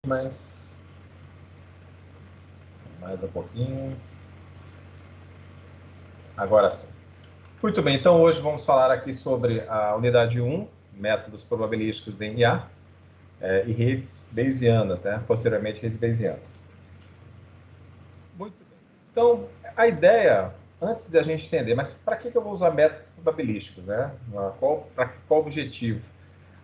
mais um pouquinho. Agora sim. Muito bem, então hoje vamos falar aqui sobre a unidade 1, métodos probabilísticos em IA, e redes bayesianas, né? Posteriormente redes bayesianas. Muito bem. Então, a ideia, antes de a gente entender, mas para que eu vou usar métodos probabilísticos, né? Para qual objetivo?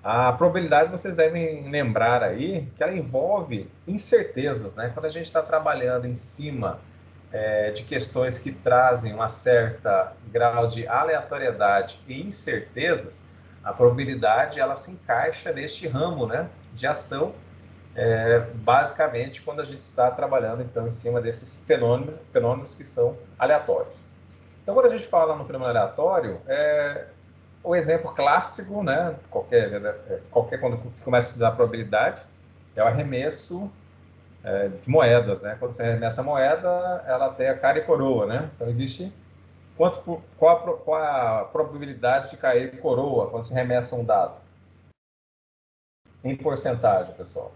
A probabilidade, vocês devem lembrar aí, que ela envolve incertezas, né? Quando a gente está trabalhando em cima de questões que trazem uma certa grau de aleatoriedade e incertezas, a probabilidade ela se encaixa neste ramo, né, de ação, basicamente quando a gente está trabalhando então em cima desses fenômenos que são aleatórios. Então, quando a gente fala no fenômeno aleatório, o exemplo clássico, né, qualquer quando se começa a estudar probabilidade, é o arremesso de moedas, né? Quando você arremessa a moeda, ela tem a cara e coroa, né? Então existe qual a probabilidade de cair coroa quando se arremessa um dado? Em porcentagem, pessoal.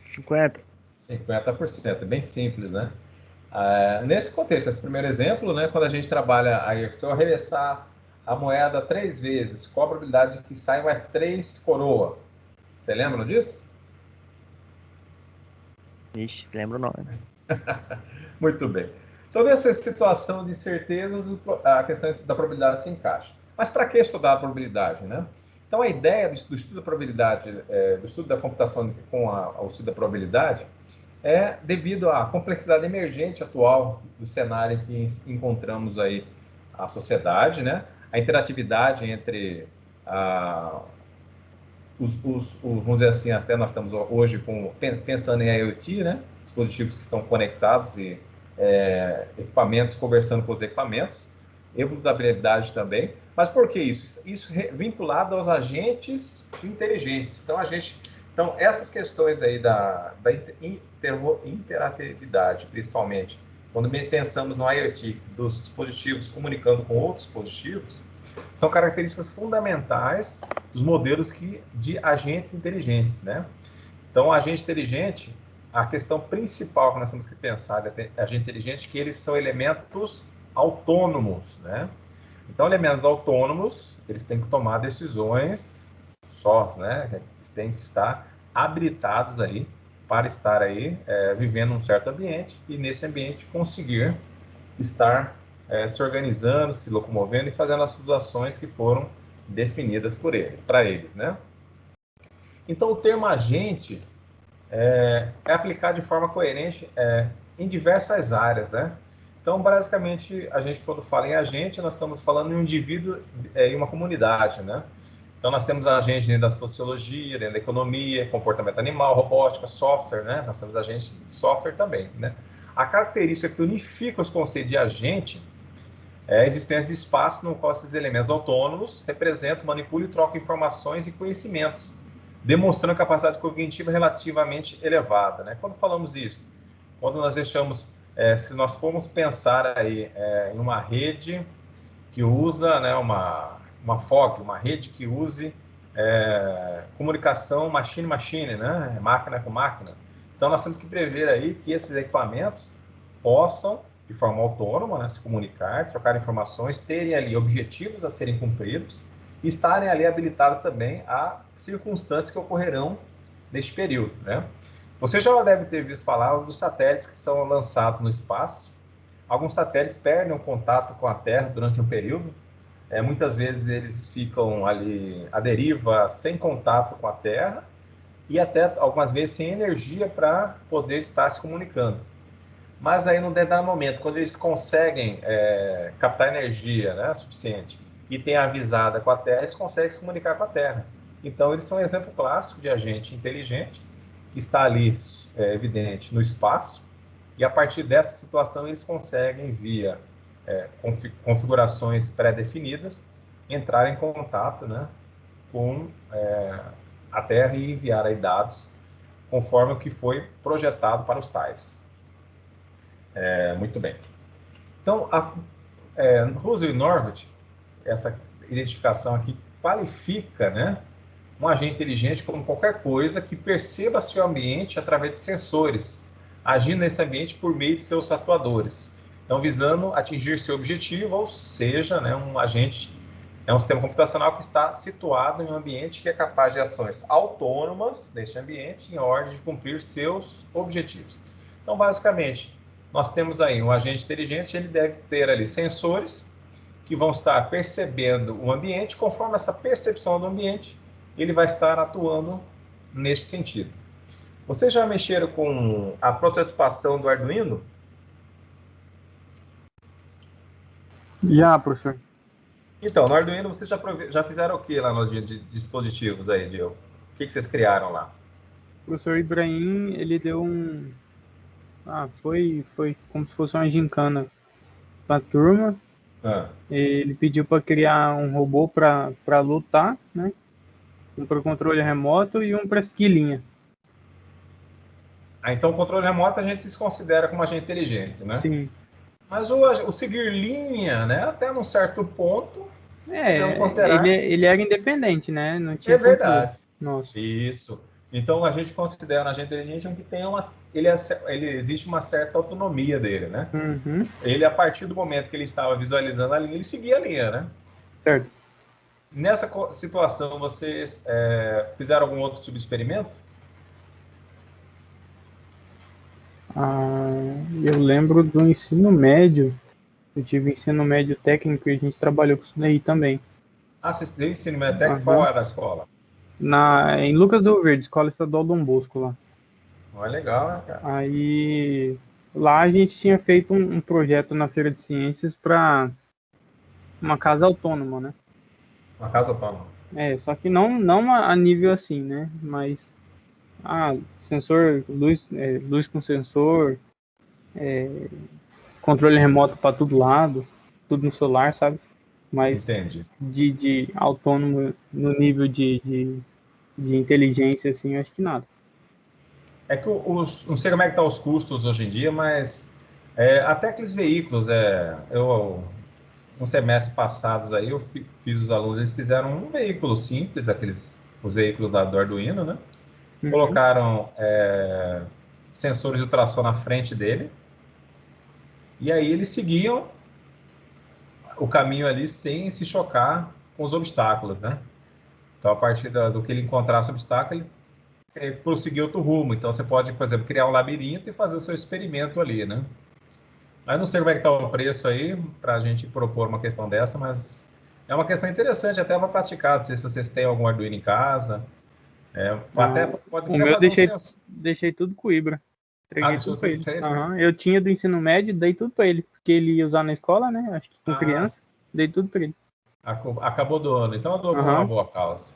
50. 50%, bem simples, né? Nesse contexto, esse primeiro exemplo, né, quando a gente trabalha, aí, se eu arremessar a moeda 3 vezes, qual a probabilidade de que saia mais 3 coroa? Você lembra disso? Ixi, lembro não. Muito bem. Então, nessa situação de incertezas, a questão da probabilidade se encaixa. Mas para que estudar a probabilidade, né? Então, a ideia do estudo da probabilidade, do estudo da computação com o estudo da probabilidade, é devido à complexidade emergente atual do cenário que encontramos aí a sociedade, né? A interatividade entre vamos dizer assim, até nós estamos hoje pensando em IoT, né? Dispositivos que estão conectados e equipamentos conversando com os equipamentos, immutabilidade também. Mas por que isso? Isso vinculado aos agentes inteligentes. Então essas questões aí da interatividade, principalmente, quando pensamos no IoT, dos dispositivos comunicando com outros dispositivos, são características fundamentais dos modelos de agentes inteligentes, né? Então, agente inteligente, a questão principal que nós temos que pensar de agente inteligente é que eles são elementos autônomos, né? Então, elementos autônomos, eles têm que tomar decisões sós, né? Eles têm que estar habilitados aí para estar aí vivendo um certo ambiente e nesse ambiente conseguir estar se organizando, se locomovendo e fazendo as suas ações que foram definidas para eles, né? Então, o termo agente é aplicado de forma coerente em diversas áreas, né? Então, basicamente, a gente, quando fala em agente, nós estamos falando em um indivíduo em uma comunidade, né? Então, nós temos agentes dentro da sociologia, dentro da economia, comportamento animal, robótica, software, né? Nós temos agentes de software também, né? A característica que unifica os conceitos de agente é a existência de espaço no qual esses elementos autônomos representam, manipulam e trocam informações e conhecimentos, demonstrando capacidade cognitiva relativamente elevada, né? Quando falamos isso, quando nós deixamos, se nós formos pensar aí em uma rede que usa, né, uma FOG, uma rede que use comunicação machine-machine, né, máquina com máquina. Então, nós temos que prever aí que esses equipamentos possam, de forma autônoma, né, se comunicar, trocar informações, terem ali objetivos a serem cumpridos e estarem ali habilitados também a circunstâncias que ocorrerão neste período, né? Você já deve ter visto falar dos satélites que são lançados no espaço. Alguns satélites perdem o contato com a Terra durante um período. Muitas vezes eles ficam ali à deriva, sem contato com a Terra e até algumas vezes sem energia para poder estar se comunicando. Mas aí, no determinado momento, quando eles conseguem captar energia, né, suficiente e tem a avisada com a Terra, eles conseguem se comunicar com a Terra. Então, eles são um exemplo clássico de agente inteligente que está ali, evidente, no espaço, e a partir dessa situação eles conseguem, via configurações pré-definidas, entrar em contato, né, com a Terra e enviar aí dados conforme o que foi projetado para os tais. Muito bem. Então, Russell e Norvig, essa identificação aqui qualifica, né, um agente inteligente como qualquer coisa que perceba seu ambiente através de sensores, agindo nesse ambiente por meio de seus atuadores. Então, visando atingir seu objetivo, ou seja, né, um agente é um sistema computacional que está situado em um ambiente que é capaz de ações autônomas neste ambiente em ordem de cumprir seus objetivos. Então, basicamente, nós temos aí um agente inteligente, ele deve ter ali sensores que vão estar percebendo o ambiente, conforme essa percepção do ambiente, ele vai estar atuando neste sentido. Vocês já mexeram com a prototipação do Arduino? Já, professor. Então, no Arduino vocês já fizeram o que lá no de dispositivos aí, Diego? O que vocês criaram lá? O professor Ibrahim, ele deu foi como se fosse uma gincana para a turma. Ele pediu para criar um robô para lutar, né? Um para controle remoto e um para seguir linha. Então o controle remoto a gente desconsidera como agente inteligente, né? Sim. Mas o seguir linha, né? Até num certo ponto. Ele era independente, né? Não tinha controle. Verdade. Nossa. Isso. Então a gente considera um agente inteligente que tem ele existe uma certa autonomia dele, né? Uhum. Ele, a partir do momento que ele estava visualizando a linha, ele seguia a linha, né? Certo. Nessa situação, vocês fizeram algum outro tipo de experimento? Eu lembro do ensino médio. Eu tive ensino médio técnico e a gente trabalhou com isso daí também. Você teve ensino médio técnico? Qual era a escola? Em Lucas do Rio Verde, Escola Estadual Dom Bosco lá. Legal, né, cara? Aí lá a gente tinha feito um projeto na Feira de Ciências para uma casa autônoma, né? Uma casa autônoma. Só que não a nível assim, né? Mas sensor, luz com sensor, controle remoto para todo lado, tudo no celular, sabe? Mas entendi. De autônomo no nível de inteligência, assim, acho que nada. É que não sei como é que tá os custos hoje em dia, mas até aqueles veículos, no semestre passados aí, eu fiz os alunos, eles fizeram um veículo simples, os veículos do Arduino, né? Uhum. Colocaram sensores de ultrassom na frente dele, e aí eles seguiam o caminho ali sem se chocar com os obstáculos, né? Então, a partir do que ele encontrasse obstáculo, ele prosseguir outro rumo. Então, você pode, por exemplo, criar um labirinto e fazer o seu experimento ali, né? Eu não sei como é que está o preço aí para a gente propor uma questão dessa, mas é uma questão interessante até para praticar. Não sei se vocês têm algum Arduino em casa. Até pode o meu deixei tudo com o Ibra. Entreguei tudo para ele. Eu tinha do ensino médio, dei tudo para ele, porque ele ia usar na escola, né? Acho que com criança, dei tudo para ele. Acabou doando. Então, eu dou uma boa causa.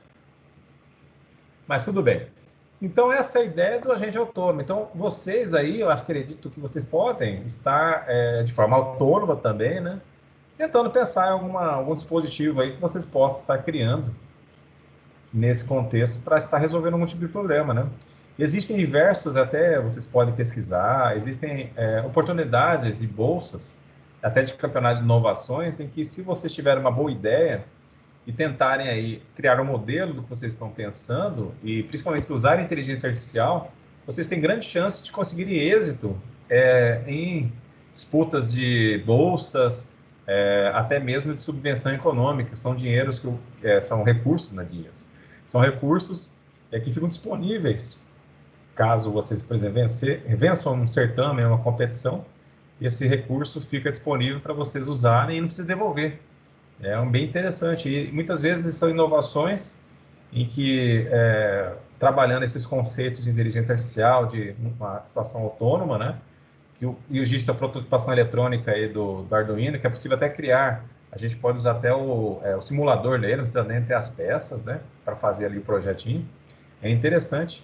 Mas tudo bem. Então, essa é a ideia do agente autônomo. Então, vocês aí, eu acredito que vocês podem estar de forma autônoma também, né? Tentando pensar em algum dispositivo aí que vocês possam estar criando nesse contexto para estar resolvendo algum tipo de problema, né? Existem diversos, até vocês podem pesquisar, existem oportunidades de bolsas, até de campeonatos de inovações, em que se vocês tiverem uma boa ideia e tentarem aí criar um modelo do que vocês estão pensando, e principalmente se usarem inteligência artificial, vocês têm grande chance de conseguirem êxito em disputas de bolsas, até mesmo de subvenção econômica. São dinheiros são recursos, né, dinheiros. São recursos que ficam disponíveis caso vocês, por exemplo, vençam um certame, uma competição, e esse recurso fica disponível para vocês usarem e não precisa devolver. É bem interessante. E muitas vezes são inovações em que, trabalhando esses conceitos de inteligência artificial, de uma situação autônoma, né? E existe a prototipação eletrônica aí do Arduino, que é possível até criar. A gente pode usar até o simulador dele, não precisa nem ter as peças, né? Para fazer ali o projetinho. É interessante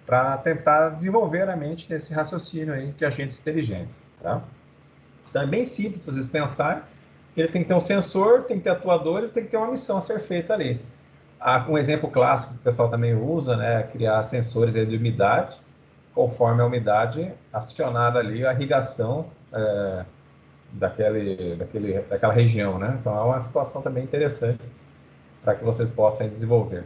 para tentar desenvolver a mente nesse raciocínio aí de agentes inteligentes, tá? Então é bem simples se vocês pensarem. Ele tem que ter um sensor, tem que ter atuadores, tem que ter uma missão a ser feita ali. Um exemplo clássico que o pessoal também usa, né, é criar sensores aí de umidade, conforme a umidade acionada ali, a irrigação daquela região, né? Então é uma situação também interessante para que vocês possam desenvolver.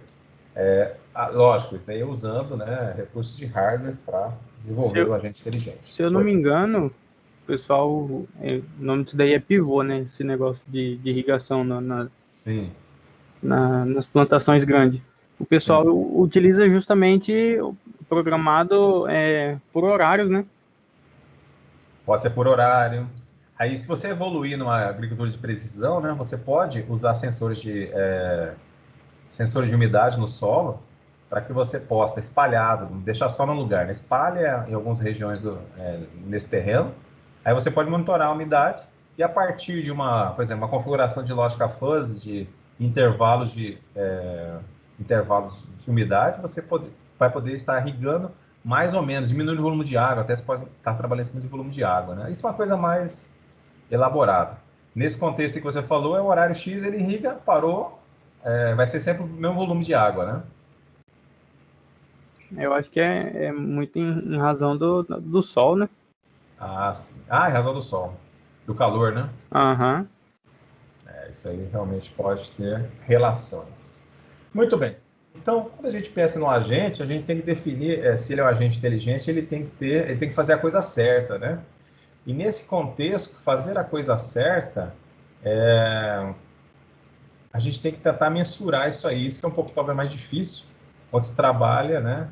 Lógico, isso daí usando, né, recursos de hardware para desenvolver o agente inteligente. Se eu não me engano, o pessoal, o nome disso daí é pivô, né? Esse negócio de irrigação Sim. nas plantações grandes. O pessoal utiliza justamente o programado por horários, né? Pode ser por horário. Aí, se você evoluir numa agricultura de precisão, né, você pode usar sensores de umidade no solo para que você possa espalhado, não deixar só no lugar, né? Espalha em algumas regiões nesse terreno. Aí você pode monitorar a umidade e a partir de por exemplo, uma configuração de lógica fuzzy de intervalos de umidade, você vai poder estar irrigando mais ou menos, diminuindo o volume de água, até você pode estar trabalhando em cima de volume de água, né? Isso é uma coisa mais elaborada. Nesse contexto que você falou, é o horário X, ele irriga, parou, vai ser sempre o mesmo volume de água, né? Eu acho que é muito em razão do sol, né? Ah, sim. Em razão do sol, do calor, né? Aham. Isso aí realmente pode ter relações. Muito bem. Então, quando a gente pensa no agente, a gente tem que definir se ele é um agente inteligente, ele tem que fazer a coisa certa, né? E nesse contexto, fazer a coisa certa, a gente tem que tentar mensurar isso aí, isso que é um pouco talvez mais difícil quando se trabalha, né,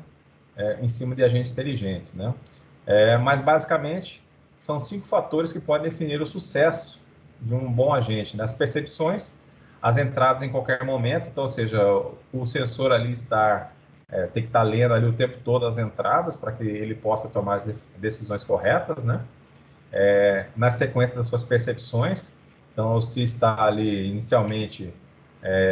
em cima de agentes inteligentes, né? Mas basicamente são 5 fatores que podem definir o sucesso de um bom agente, né? As percepções, as entradas em qualquer momento, então, ou seja, o sensor ali tem que estar lendo ali o tempo todo as entradas para que ele possa tomar as decisões corretas, né? Na sequência das suas percepções, então, se está ali inicialmente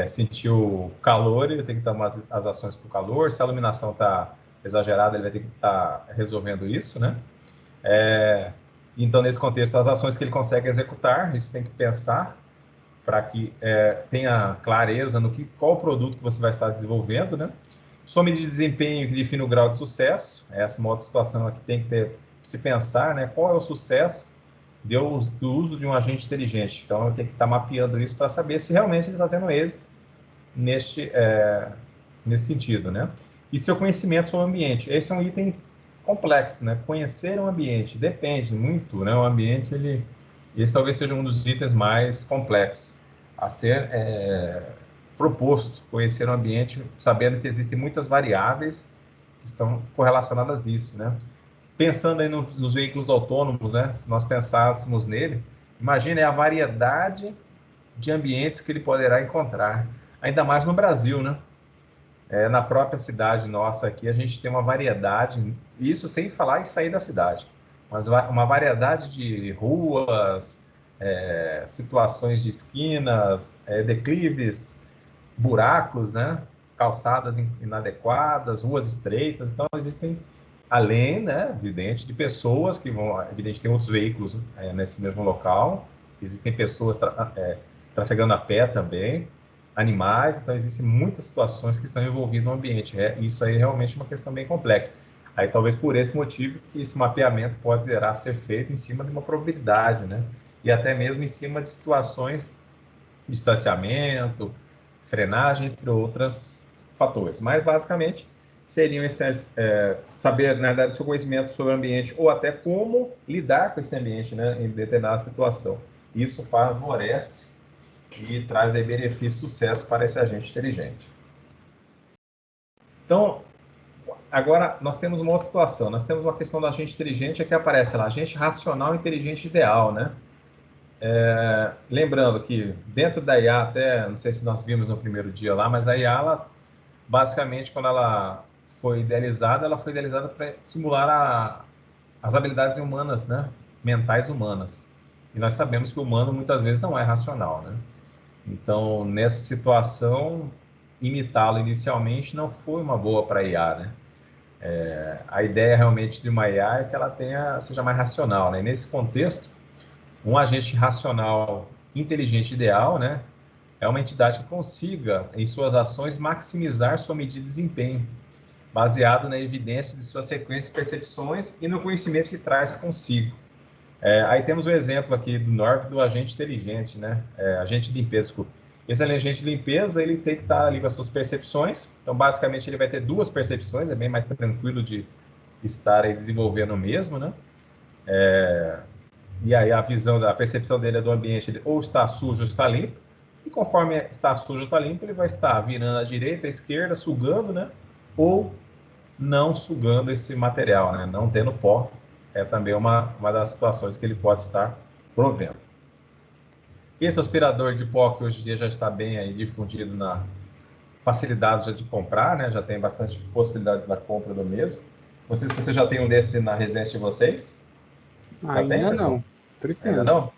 sentiu calor, ele tem que tomar as ações para o calor. Se a iluminação está exagerada, ele vai ter que estar resolvendo isso, né? Então, nesse contexto, as ações que ele consegue executar, isso tem que pensar para que tenha clareza no qual o produto que você vai estar desenvolvendo, né? Sua medida de desempenho que define o grau de sucesso, essa é uma outra situação que tem que se pensar, né? Qual é o sucesso do uso de um agente inteligente. Então, eu tenho que estar mapeando isso para saber se realmente ele está tendo êxito nesse sentido, né? E seu conhecimento sobre o ambiente. Esse é um item complexo, né? Conhecer o ambiente depende muito, né? O ambiente, esse talvez seja um dos itens mais complexos a ser proposto. Conhecer o ambiente, sabendo que existem muitas variáveis que estão correlacionadas a isso, né? Pensando aí nos veículos autônomos, né? Se nós pensássemos nele, imagine a variedade de ambientes que ele poderá encontrar, ainda mais no Brasil, né? Na própria cidade nossa aqui, a gente tem uma variedade, isso sem falar em sair da cidade, mas uma variedade de ruas, situações de esquinas, declives, buracos, né? Calçadas inadequadas, ruas estreitas. Então, existem, além, né, evidente, de pessoas que vão, evidente, tem outros veículos nesse mesmo local, existem pessoas trafegando a pé também, animais, então existem muitas situações que estão envolvidas no ambiente. Isso aí é realmente uma questão bem complexa. Aí talvez por esse motivo que esse mapeamento poderá ser feito em cima de uma probabilidade, né? E até mesmo em cima de situações de distanciamento, frenagem, entre outros fatores. Mas basicamente seriam esses, saber, na verdade, o seu conhecimento sobre o ambiente ou até como lidar com esse ambiente, né, em determinada situação. Isso favorece e traz aí benefício e sucesso para esse agente inteligente. Então, agora nós temos uma outra situação. Nós temos uma questão do agente inteligente que aparece lá, agente racional inteligente ideal, né? Lembrando que dentro da IA, até, não sei se nós vimos no primeiro dia lá, mas a IA, ela, basicamente, quando ela foi idealizada para simular as habilidades humanas, né? Mentais humanas. E nós sabemos que o humano muitas vezes não é racional, né? Então, nessa situação, imitá-lo inicialmente não foi uma boa para a IA, né? A ideia realmente de uma IA é que ela seja mais racional, né? E nesse contexto, um agente racional inteligente ideal, né, é uma entidade que consiga, em suas ações, maximizar sua medida de desempenho, baseado na evidência de suas sequências de percepções e no conhecimento que traz consigo. Aí temos o exemplo aqui do North do agente inteligente, né, agente de limpeza, desculpa. Esse agente de limpeza, ele tem que estar ali com as suas percepções. Então, basicamente, ele vai ter 2 percepções, é bem mais tranquilo de estar aí desenvolvendo o mesmo, né? E aí a percepção dele é do ambiente, ele ou está sujo ou está limpo. E conforme está sujo ou está limpo, ele vai estar virando à direita, à esquerda, sugando, né? Ou não sugando esse material, né? Não tendo pó. É também uma das situações que ele pode estar provendo. Esse aspirador de pó, que hoje em dia já está bem aí difundido na facilidade de comprar, né? Já tem bastante possibilidade da compra do mesmo. Você já tem um desse na residência de vocês? Ainda não. Ainda não?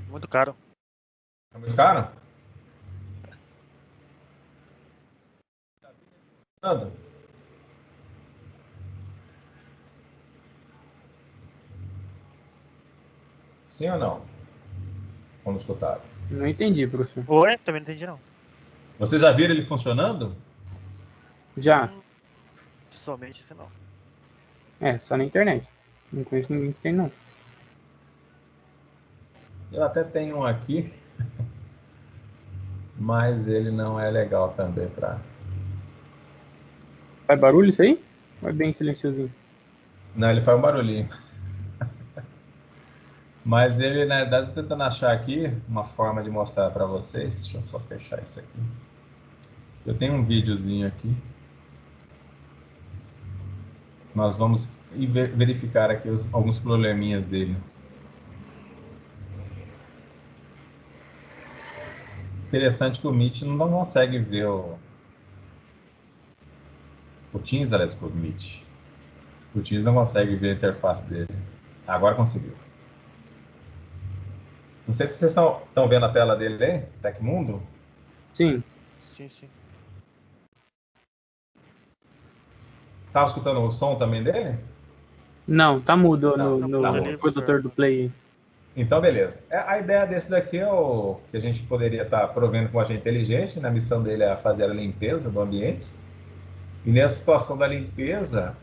Muito caro. É muito caro? Anda. Sim ou não? Vamos escutar. Não entendi, professor. Oi? Também não entendi, não. Você já viram ele funcionando? Já. Somente esse não. Só na internet. Não conheço ninguém que tem, não. Eu até tenho um aqui, mas ele não é legal também para... Faz barulho isso aí? Ou é bem silenciosinho? Não, ele faz um barulhinho. Mas ele, na verdade, tô tentando achar aqui uma forma de mostrar para vocês. Deixa eu só fechar isso aqui. Eu tenho um videozinho aqui. Nós vamos verificar aqui alguns probleminhas dele. Interessante que o Meet não consegue ver o Teams, aliás, o Meet. O Teams não consegue ver a interface dele. Agora conseguiu. Não sei se vocês estão vendo a tela dele aí, Tecmundo. Sim. Sim. Estava escutando o som também dele? Não, tá mudo Não, no produtor do Play. Então, beleza. A ideia desse daqui é o que a gente poderia estar provendo com um agente inteligente. A missão dele é fazer a limpeza do ambiente. E nessa situação da limpeza,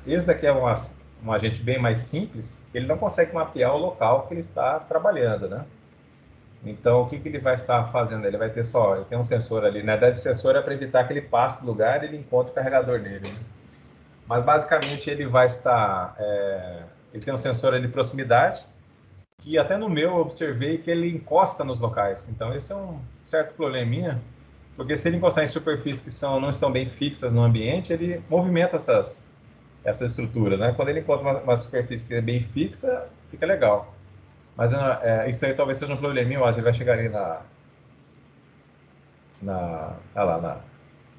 esse daqui é um agente bem mais simples. Ele não consegue mapear o local que ele está trabalhando, né? Então, o que ele vai estar fazendo? Ele tem um sensor ali. Na verdade, o sensor é para evitar que ele passe do lugar e ele encontre o carregador dele, né? Mas, basicamente, ele vai estar... ele tem um sensor ali de proximidade, que até no meu eu observei que ele encosta nos locais. Então, esse é um certo probleminha, porque se ele encostar em superfícies que não estão bem fixas no ambiente, ele movimenta essa estrutura, né? Quando ele encontra uma superfície que é bem fixa, fica legal. Mas isso aí talvez seja um probleminha, eu acho que ele vai chegar ali na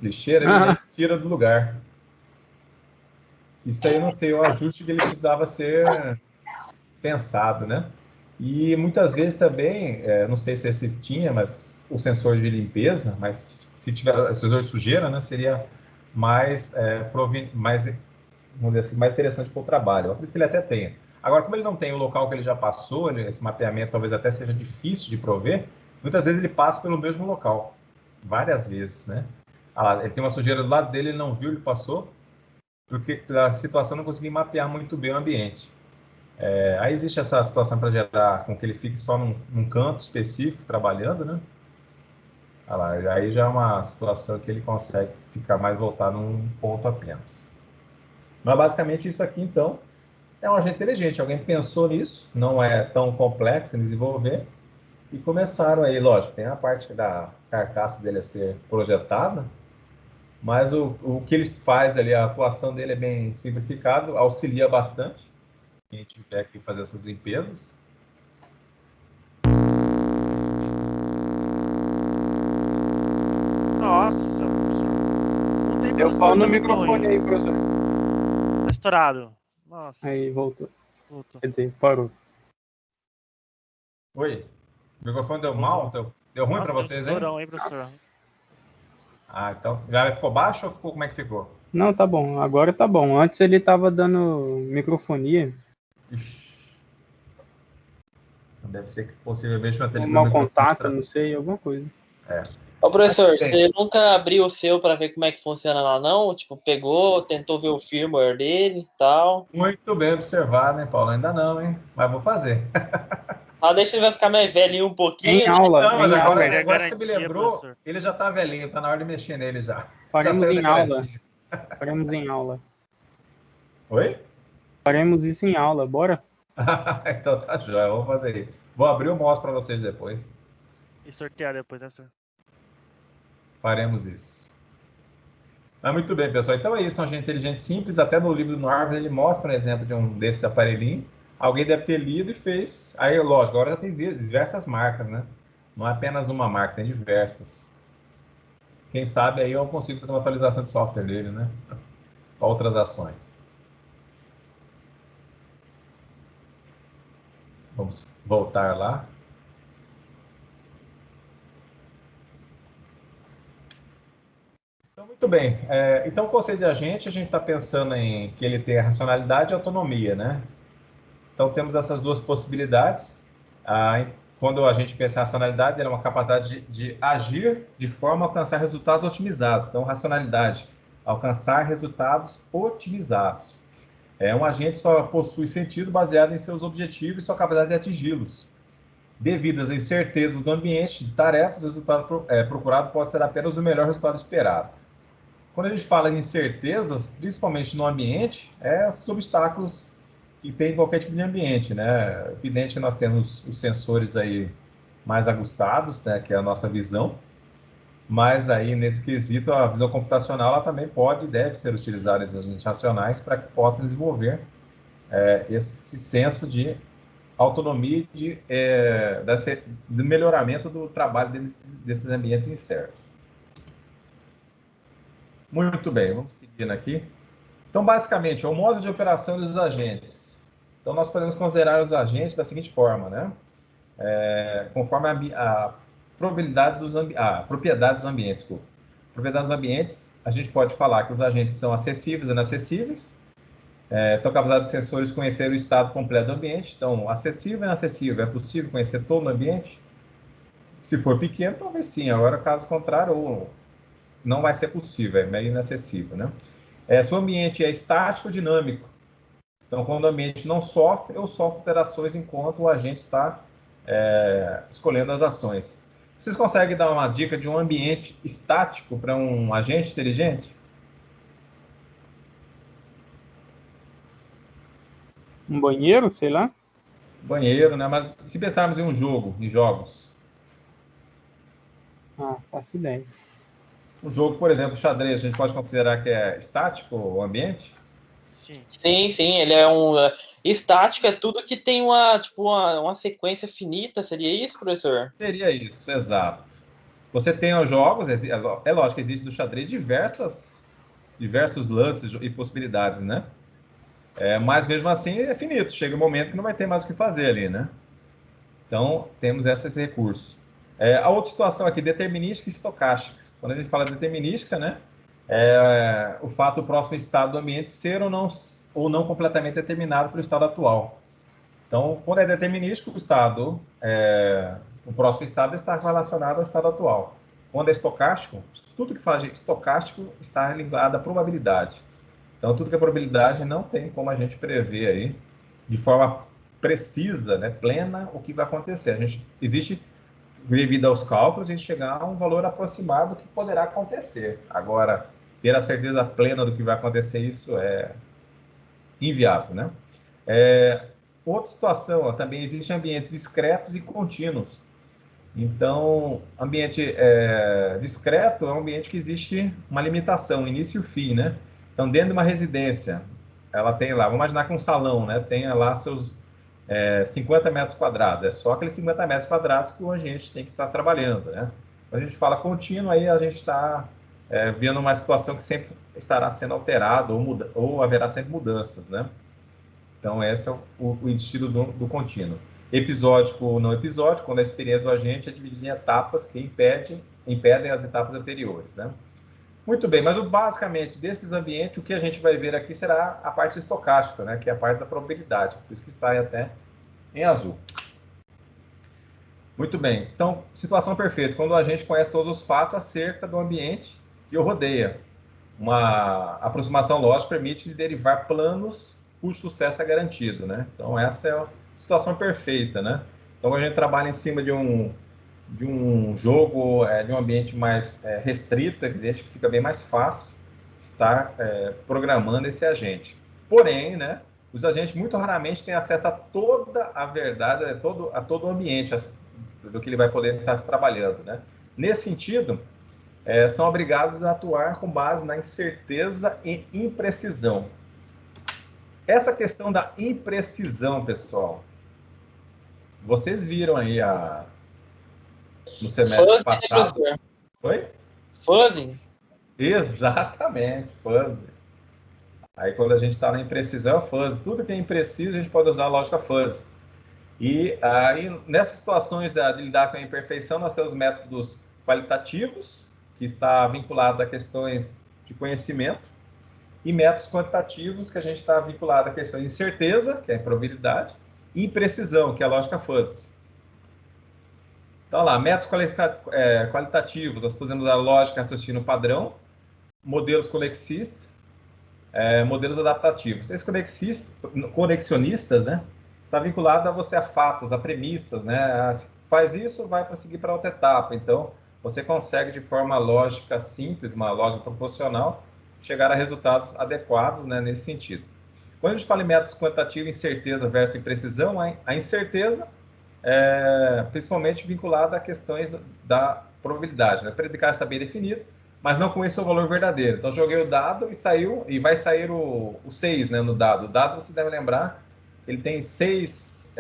lixeira e ele tira do lugar. Isso aí eu não sei, o ajuste que ele precisava ser pensado, né? E muitas vezes também, não sei se esse tinha, mas o sensor de limpeza, mas se tiver sensor de sujeira, né, seria mais, vamos dizer assim, mais interessante para o trabalho. Eu acredito que ele até tenha. Agora, como ele não tem o local que ele já passou, esse mapeamento talvez até seja difícil de prover, muitas vezes ele passa pelo mesmo local, várias vezes, né? Ele tem uma sujeira do lado dele, ele não viu, ele passou, porque a situação não conseguiu mapear muito bem o ambiente. Aí existe essa situação para gerar com que ele fique só num canto específico, trabalhando, né? Aí já é uma situação que ele consegue ficar mais voltado num ponto apenas. Mas basicamente isso aqui, então, é um agente inteligente. Alguém pensou nisso, não é tão complexo em desenvolver, e começaram aí, lógico, tem a parte da carcaça dele a ser projetada, mas o que ele faz ali, a atuação dele é bem simplificado, auxilia bastante quem tiver que fazer essas limpezas. Nossa, não tem Eu falo no microfone aí, professor. Tá estourado. Nossa. Aí, voltou. Quer dizer, parou. Oi? O microfone deu mal? Deu ruim para vocês, hein? Estourão, hein, professor? Então, já ficou baixo ou como é que ficou? Não, tá bom. Agora tá bom. Antes ele tava dando microfonia. Ixi. Deve ser que possivelmente uma Um televisão. mau contato, não sei, alguma coisa. Ô, professor, você nunca abriu o seu para ver como é que funciona lá, não? Tipo, pegou, tentou ver o firmware dele e tal? Muito bem observado, né, Paulo? Ainda não, hein? Mas vou fazer. deixa ele vai ficar mais velhinho um pouquinho. Em aula, Não, mas em agora, aula. agora você me garantia, lembrou, professor. ele já tá velhinho, tá na hora de mexer nele já. Faremos Já saiu em da aula. garantia. Faremos em aula. Oi? Faremos isso em aula, bora? Então tá jóia, vamos fazer isso. Vou abrir o mostro para vocês depois. E sortear depois, né, senhor? Faremos isso. Mas muito bem, pessoal. Então é isso, um agente inteligente simples. Até no livro do Norman ele mostra um exemplo de um desses aparelhinhos. Alguém deve ter lido e fez. Aí, lógico, agora já tem diversas marcas, né? Não é apenas uma marca, tem diversas. Quem sabe aí eu consigo fazer uma atualização de software dele, né? Para outras ações. Vamos voltar lá. Então, muito bem. Então, o conceito de agente, a gente está pensando em que ele tem racionalidade e autonomia, né? Então, temos essas duas possibilidades. Quando a gente pensa em racionalidade, ele é uma capacidade de agir de forma a alcançar resultados otimizados. Então, racionalidade, alcançar resultados otimizados. Um agente só possui sentido baseado em seus objetivos e sua capacidade de atingi-los. Devido às incertezas do ambiente de tarefas, o resultado procurado pode ser apenas o melhor resultado esperado. Quando a gente fala em incertezas, principalmente no ambiente, esses obstáculos que tem em qualquer tipo de ambiente, né? Evidente que nós temos os sensores aí mais aguçados, né, que é a nossa visão, mas aí nesse quesito a visão computacional ela também pode e deve ser utilizada em agentes racionais para que possam desenvolver esse senso de autonomia e do melhoramento do trabalho desses ambientes incertos. Muito bem, vamos seguindo aqui. Então, basicamente, é o modo de operação dos agentes. Então, nós podemos considerar os agentes da seguinte forma, né? Conforme a probabilidade propriedade dos ambientes. Desculpa. Propriedade dos ambientes, a gente pode falar que os agentes são acessíveis e inacessíveis. Então, a capacidade dos sensores conhecer o estado completo do ambiente. Então, acessível e inacessível. É possível conhecer todo o ambiente? Se for pequeno, talvez sim. Agora, caso contrário, não vai ser possível, é meio inacessível, né? Se o ambiente é estático ou dinâmico. Então, quando o ambiente não sofre ou sofre alterações enquanto o agente está escolhendo as ações. Vocês conseguem dar uma dica de um ambiente estático para um agente inteligente? Um banheiro, sei lá. Banheiro, né? Mas se pensarmos em um jogo, em jogos. Faço ideia. Um jogo, por exemplo, xadrez, a gente pode considerar que é estático o ambiente? Sim. Sim, ele é um estático, é tudo que tem uma sequência finita, seria isso, professor? Seria isso, exato. Você tem os jogos, é lógico que existe no xadrez diversos lances e possibilidades, né? Mas mesmo assim é finito, chega um momento que não vai ter mais o que fazer ali, né? Então, temos esse recurso. A outra situação aqui, determinística e estocástica. Quando a gente fala determinística, né? O fato do próximo estado do ambiente ser ou não completamente determinado pelo estado atual. Então, quando é determinístico, o próximo estado está relacionado ao estado atual. Quando é estocástico, tudo que faz estocástico está ligado à probabilidade. Então, tudo que é probabilidade não tem como a gente prever aí de forma precisa, né, plena, o que vai acontecer. Devido aos cálculos, a gente chegar a um valor aproximado do que poderá acontecer. Agora, ter a certeza plena do que vai acontecer, isso é inviável, né? Outra situação, também existem ambientes discretos e contínuos. Então, ambiente discreto é um ambiente que existe uma limitação, início e fim, né? Então, dentro de uma residência, ela tem lá, vamos imaginar que um salão, né, tenha lá seus 50 metros quadrados. É só aqueles 50 metros quadrados que o agente tem que estar trabalhando, né? Quando a gente fala contínuo, aí a gente está vendo uma situação que sempre estará sendo alterada ou haverá sempre mudanças, né? Então, esse é o estilo do contínuo. Episódico ou não episódico, quando a experiência do agente é dividida em etapas que impedem as etapas anteriores, né? Muito bem, mas basicamente desses ambientes, o que a gente vai ver aqui será a parte estocástica, né? Que é a parte da probabilidade, por isso que está aí até em azul. Muito bem, então, situação perfeita, quando a gente conhece todos os fatos acerca do ambiente que o rodeia. Uma aproximação lógica permite derivar planos cujo sucesso é garantido, né? Então, essa é a situação perfeita, né? Então, a gente trabalha em cima de um jogo, de um ambiente mais restrito, evidente que fica bem mais fácil estar programando esse agente. Porém, né, os agentes muito raramente têm acesso a toda a verdade, a todo o ambiente do que ele vai poder estar trabalhando, né? Nesse sentido, são obrigados a atuar com base na incerteza e imprecisão. Essa questão da imprecisão, pessoal, vocês viram aí no semestre passado. Oi? Fuzzy? Exatamente, fuzzy. Aí quando a gente está na imprecisão, fuzzy. Tudo que é impreciso, a gente pode usar a lógica fuzzy. E aí, nessas situações de lidar com a imperfeição, nós temos métodos qualitativos, que está vinculado a questões de conhecimento, e métodos quantitativos, que a gente está vinculado a questões de incerteza, que é a probabilidade, e imprecisão, que é a lógica fuzzy. Então, lá, métodos qualitativos, nós podemos usar lógica, raciocínio padrão, modelos conexistas, modelos adaptativos. Esses conexionistas, né, está vinculado a você a fatos, a premissas, né? Faz isso, vai para seguir para outra etapa. Então, você consegue, de forma lógica simples, uma lógica proporcional, chegar a resultados adequados, né, nesse sentido. Quando a gente fala em métodos quantitativos, incerteza versus imprecisão, a incerteza principalmente vinculada a questões da probabilidade, né? O predicado está bem definido, mas não conheço o valor verdadeiro. Então, joguei o dado e vai sair o 6, né, no dado. O dado, você deve lembrar, ele tem 6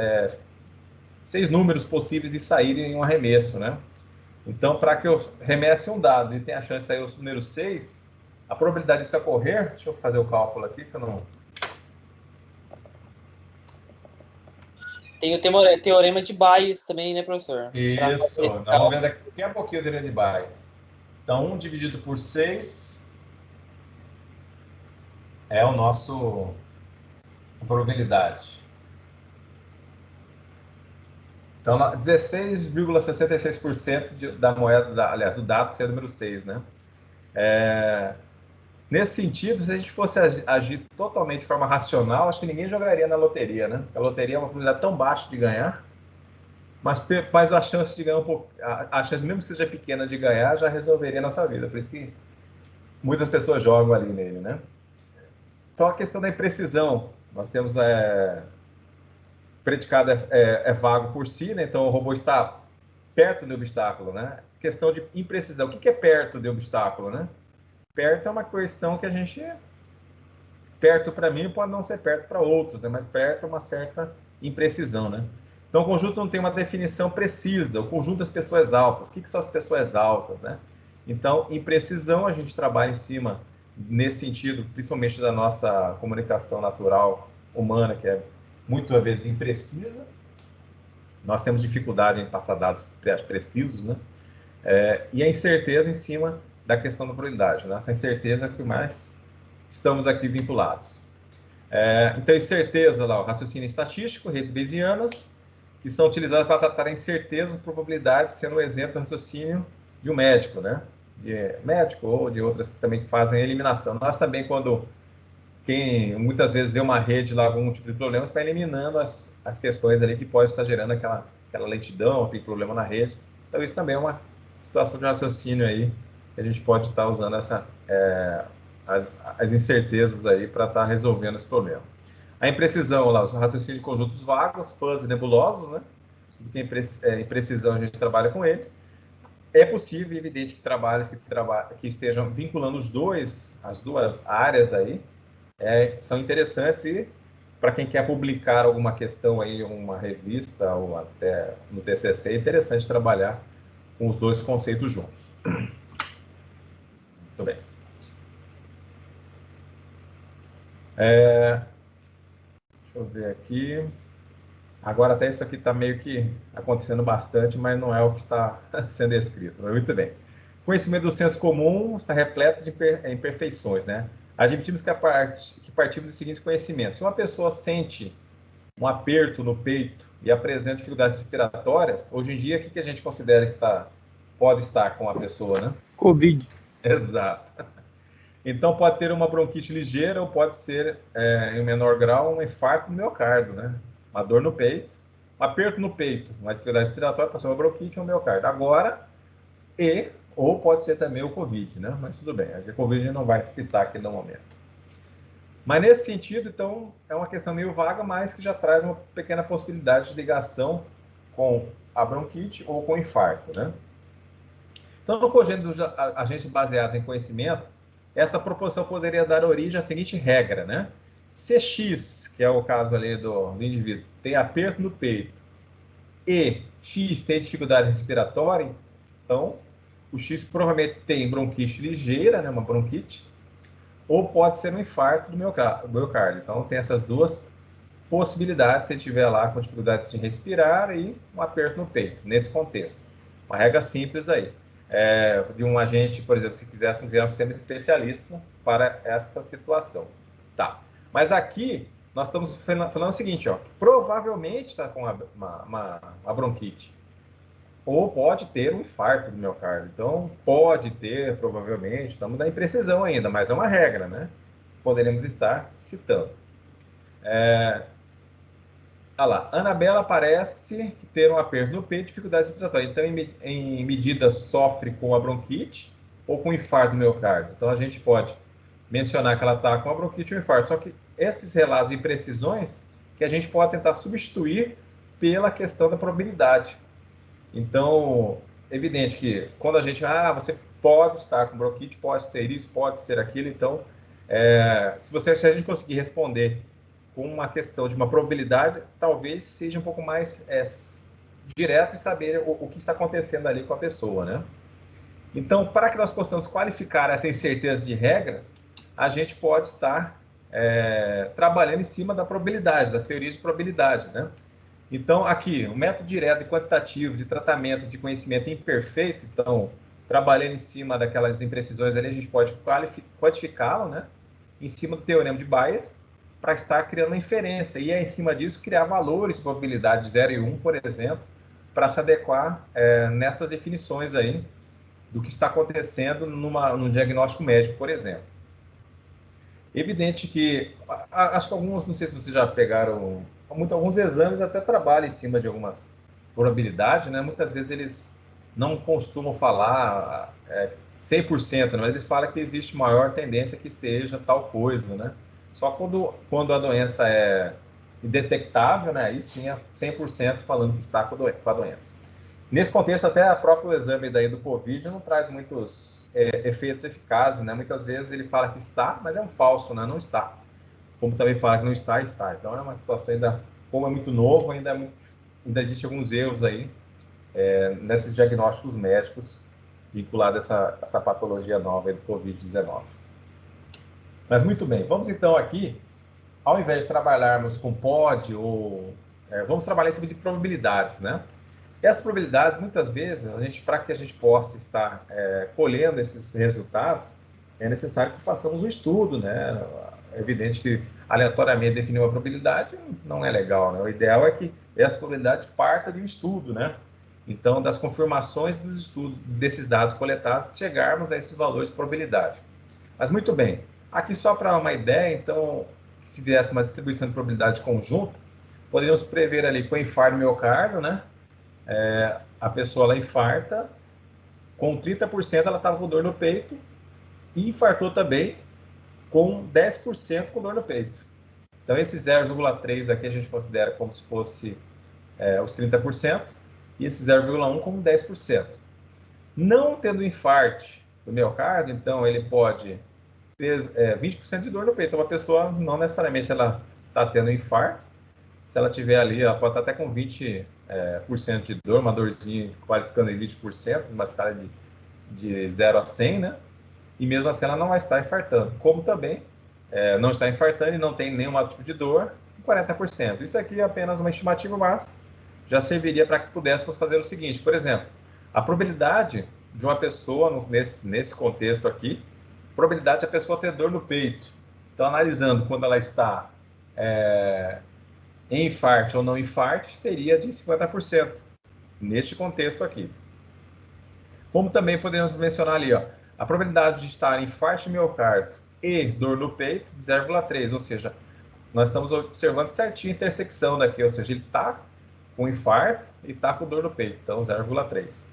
números possíveis de sair em um arremesso, né? Então, para que eu remesse um dado e tenha a chance de sair o número 6, a probabilidade disso ocorrer, deixa eu fazer o cálculo aqui, que eu não... Tem o teorema de Bayes também, né, professor? Isso, nós vamos ver daqui a pouquinho o teorema de Bayes. Então, 1 dividido por 6 é a probabilidade. Então, 16,66% da moeda, aliás, do dado ser o número 6, né? Nesse sentido, se a gente fosse agir totalmente de forma racional, acho que ninguém jogaria na loteria, né? A loteria é uma probabilidade tão baixa de ganhar, mas a chance de ganhar a chance, mesmo que seja pequena, de ganhar, já resolveria a nossa vida. Por isso que muitas pessoas jogam ali nele, né? Então, a questão da imprecisão, nós temos predicado vago por si, né? Então o robô está perto do obstáculo, né? Questão de imprecisão. O que é perto do obstáculo, né? Perto é uma questão que a gente... Perto para mim pode não ser perto para outros, né? Mas perto é uma certa imprecisão, né? Então o conjunto não tem uma definição precisa. O conjunto das pessoas altas. O que são as pessoas altas, né? Então, imprecisão, a gente trabalha em cima, nesse sentido, principalmente da nossa comunicação natural humana, que é muitas vezes imprecisa. Nós temos dificuldade em passar dados precisos, né? E a incerteza em cima da questão da probabilidade, né? Essa incerteza é que mais estamos aqui vinculados. Então, incerteza, lá, o raciocínio estatístico, redes bayesianas, que são utilizadas para tratar a incerteza e probabilidade, sendo um exemplo do raciocínio de um médico, né? De médico ou de outras também que fazem a eliminação. Nós também, quando quem muitas vezes vê uma rede lá, algum tipo de problema, está eliminando as questões ali que pode estar gerando aquela lentidão, tem problema na rede. Então, isso também é uma situação de raciocínio aí, que a gente pode estar usando as incertezas aí para estar resolvendo esse problema. A imprecisão, lá, o raciocínio de conjuntos vagos, fuzzy, nebulosos, né? Que tem imprecisão, a gente trabalha com eles. É possível, evidente, que trabalhos que estejam vinculando as duas áreas aí, são interessantes e para quem quer publicar alguma questão aí em uma revista ou até no TCC, é interessante trabalhar com os dois conceitos juntos. Muito bem. Deixa eu ver aqui. Agora até isso aqui está meio que acontecendo bastante, mas não é o que está sendo escrito. Muito bem. Conhecimento do senso comum está repleto de imperfeições, né? Admitimos que partimos dos seguintes conhecimentos. Se uma pessoa sente um aperto no peito e apresenta dificuldades respiratórias, hoje em dia, o que a gente considera que pode estar com a pessoa, né? Covid. Exato. Então, pode ter uma bronquite ligeira ou pode ser, em menor grau, um infarto no miocárdio, né? Uma dor no peito um aperto no peito, uma dificuldade respiratória, pode ser uma bronquite ou um miocárdio. Agora, ou pode ser também o Covid, né? Mas tudo bem, a Covid a gente não vai citar aqui no momento. Mas nesse sentido, então, é uma questão meio vaga, mas que já traz uma pequena possibilidade de ligação com a bronquite ou com o infarto, né? Então, no congênito dos agentes baseados em conhecimento, essa proporção poderia dar origem à seguinte regra, né? Se X, que é o caso ali do indivíduo, tem aperto no peito e X tem dificuldade respiratória, então o X provavelmente tem bronquite ligeira, né, uma bronquite, ou pode ser um infarto do miocárdio. Então tem essas duas possibilidades se tiver lá com dificuldade de respirar e um aperto no peito, nesse contexto. Uma regra simples aí. De um agente, por exemplo, se quisesse criar um sistema especialista para essa situação. Tá. Mas aqui nós estamos falando o seguinte, ó, provavelmente está com uma bronquite, ou pode ter um infarto do miocárdio. Então, pode ter, provavelmente, estamos na imprecisão ainda, mas é uma regra, né? Poderemos estar citando. Olha lá, Anabela parece ter um aperto no peito e dificuldade respiratória. Então, em medida, sofre com a bronquite ou com infarto do miocárdio. Então, a gente pode mencionar que ela está com a bronquite ou infarto. Só que esses relatos e precisões que a gente pode tentar substituir pela questão da probabilidade. Então, evidente que quando a gente... você pode estar com bronquite, pode ser isso, pode ser aquilo. Então, se a gente conseguir responder com uma questão de uma probabilidade, talvez seja um pouco mais direto e saber o que está acontecendo ali com a pessoa, né? Então, para que nós possamos qualificar essa incerteza de regras, a gente pode estar trabalhando em cima da probabilidade, das teorias de probabilidade, né? Então, aqui, o método direto e quantitativo de tratamento de conhecimento imperfeito, então, trabalhando em cima daquelas imprecisões ali, a gente pode quantificá-lo, né? Em cima do teorema de Bayes, para estar criando uma inferência, e em cima disso criar valores de probabilidade de 0 e 1, por exemplo, para se adequar nessas definições aí do que está acontecendo num diagnóstico médico, por exemplo. Evidente que, acho que alguns, não sei se vocês já pegaram, alguns exames até trabalham em cima de algumas probabilidades, né? Muitas vezes eles não costumam falar 100%, né? Mas eles falam que existe maior tendência que seja tal coisa, né? Só quando a doença é indetectável, né? Aí sim é 100% falando que está com a doença. Nesse contexto, até o próprio exame daí do Covid não traz muitos efeitos eficazes, né? Muitas vezes ele fala que está, mas é um falso, né? Não está. Como também fala que não está, está. Então é uma situação ainda, como é muito novo, ainda existem alguns erros aí nesses diagnósticos médicos vinculados a essa patologia nova aí do Covid-19. Mas muito bem, vamos então aqui, ao invés de trabalharmos com POD, vamos trabalhar em cima de probabilidades, né? Essas probabilidades, muitas vezes, para que a gente possa estar colhendo esses resultados, é necessário que façamos um estudo, né? É evidente que aleatoriamente definir uma probabilidade não é legal, né? O ideal é que essa probabilidade parta de um estudo, né? Então, das confirmações dos estudos, desses dados coletados, chegarmos a esses valores de probabilidade. Mas muito bem, aqui só para uma ideia, então, se viesse uma distribuição de probabilidade conjunta, poderíamos prever ali com infarto do miocárdio, né? A pessoa ela infarta, com 30% ela estava com dor no peito e infartou também com 10% com dor no peito. Então, esse 0,3 aqui a gente considera como se fosse os 30% e esse 0,1 como 10%. Não tendo infarto do miocárdio, então ele pode ter 20% de dor no peito. Então, uma pessoa não necessariamente ela está tendo infarto. Se ela tiver ali, ela pode estar até com 20% de dor, uma dorzinha qualificando em 20%, uma escala de 0 a 100, né? E mesmo assim ela não vai estar infartando. Como também não está infartando e não tem nenhum tipo de dor, 40%. Isso aqui é apenas uma estimativa, mas já serviria para que pudéssemos fazer o seguinte, por exemplo, a probabilidade de uma pessoa, nesse contexto aqui, probabilidade de a pessoa ter dor no peito. Então, analisando quando ela está em infarto ou não infarto, seria de 50%, neste contexto aqui. Como também podemos mencionar ali, ó, a probabilidade de estar em infarto de miocárdio e dor no peito, de 0,3, ou seja, nós estamos observando certinho a intersecção daqui, ou seja, ele está com infarto e está com dor no peito, então 0,3.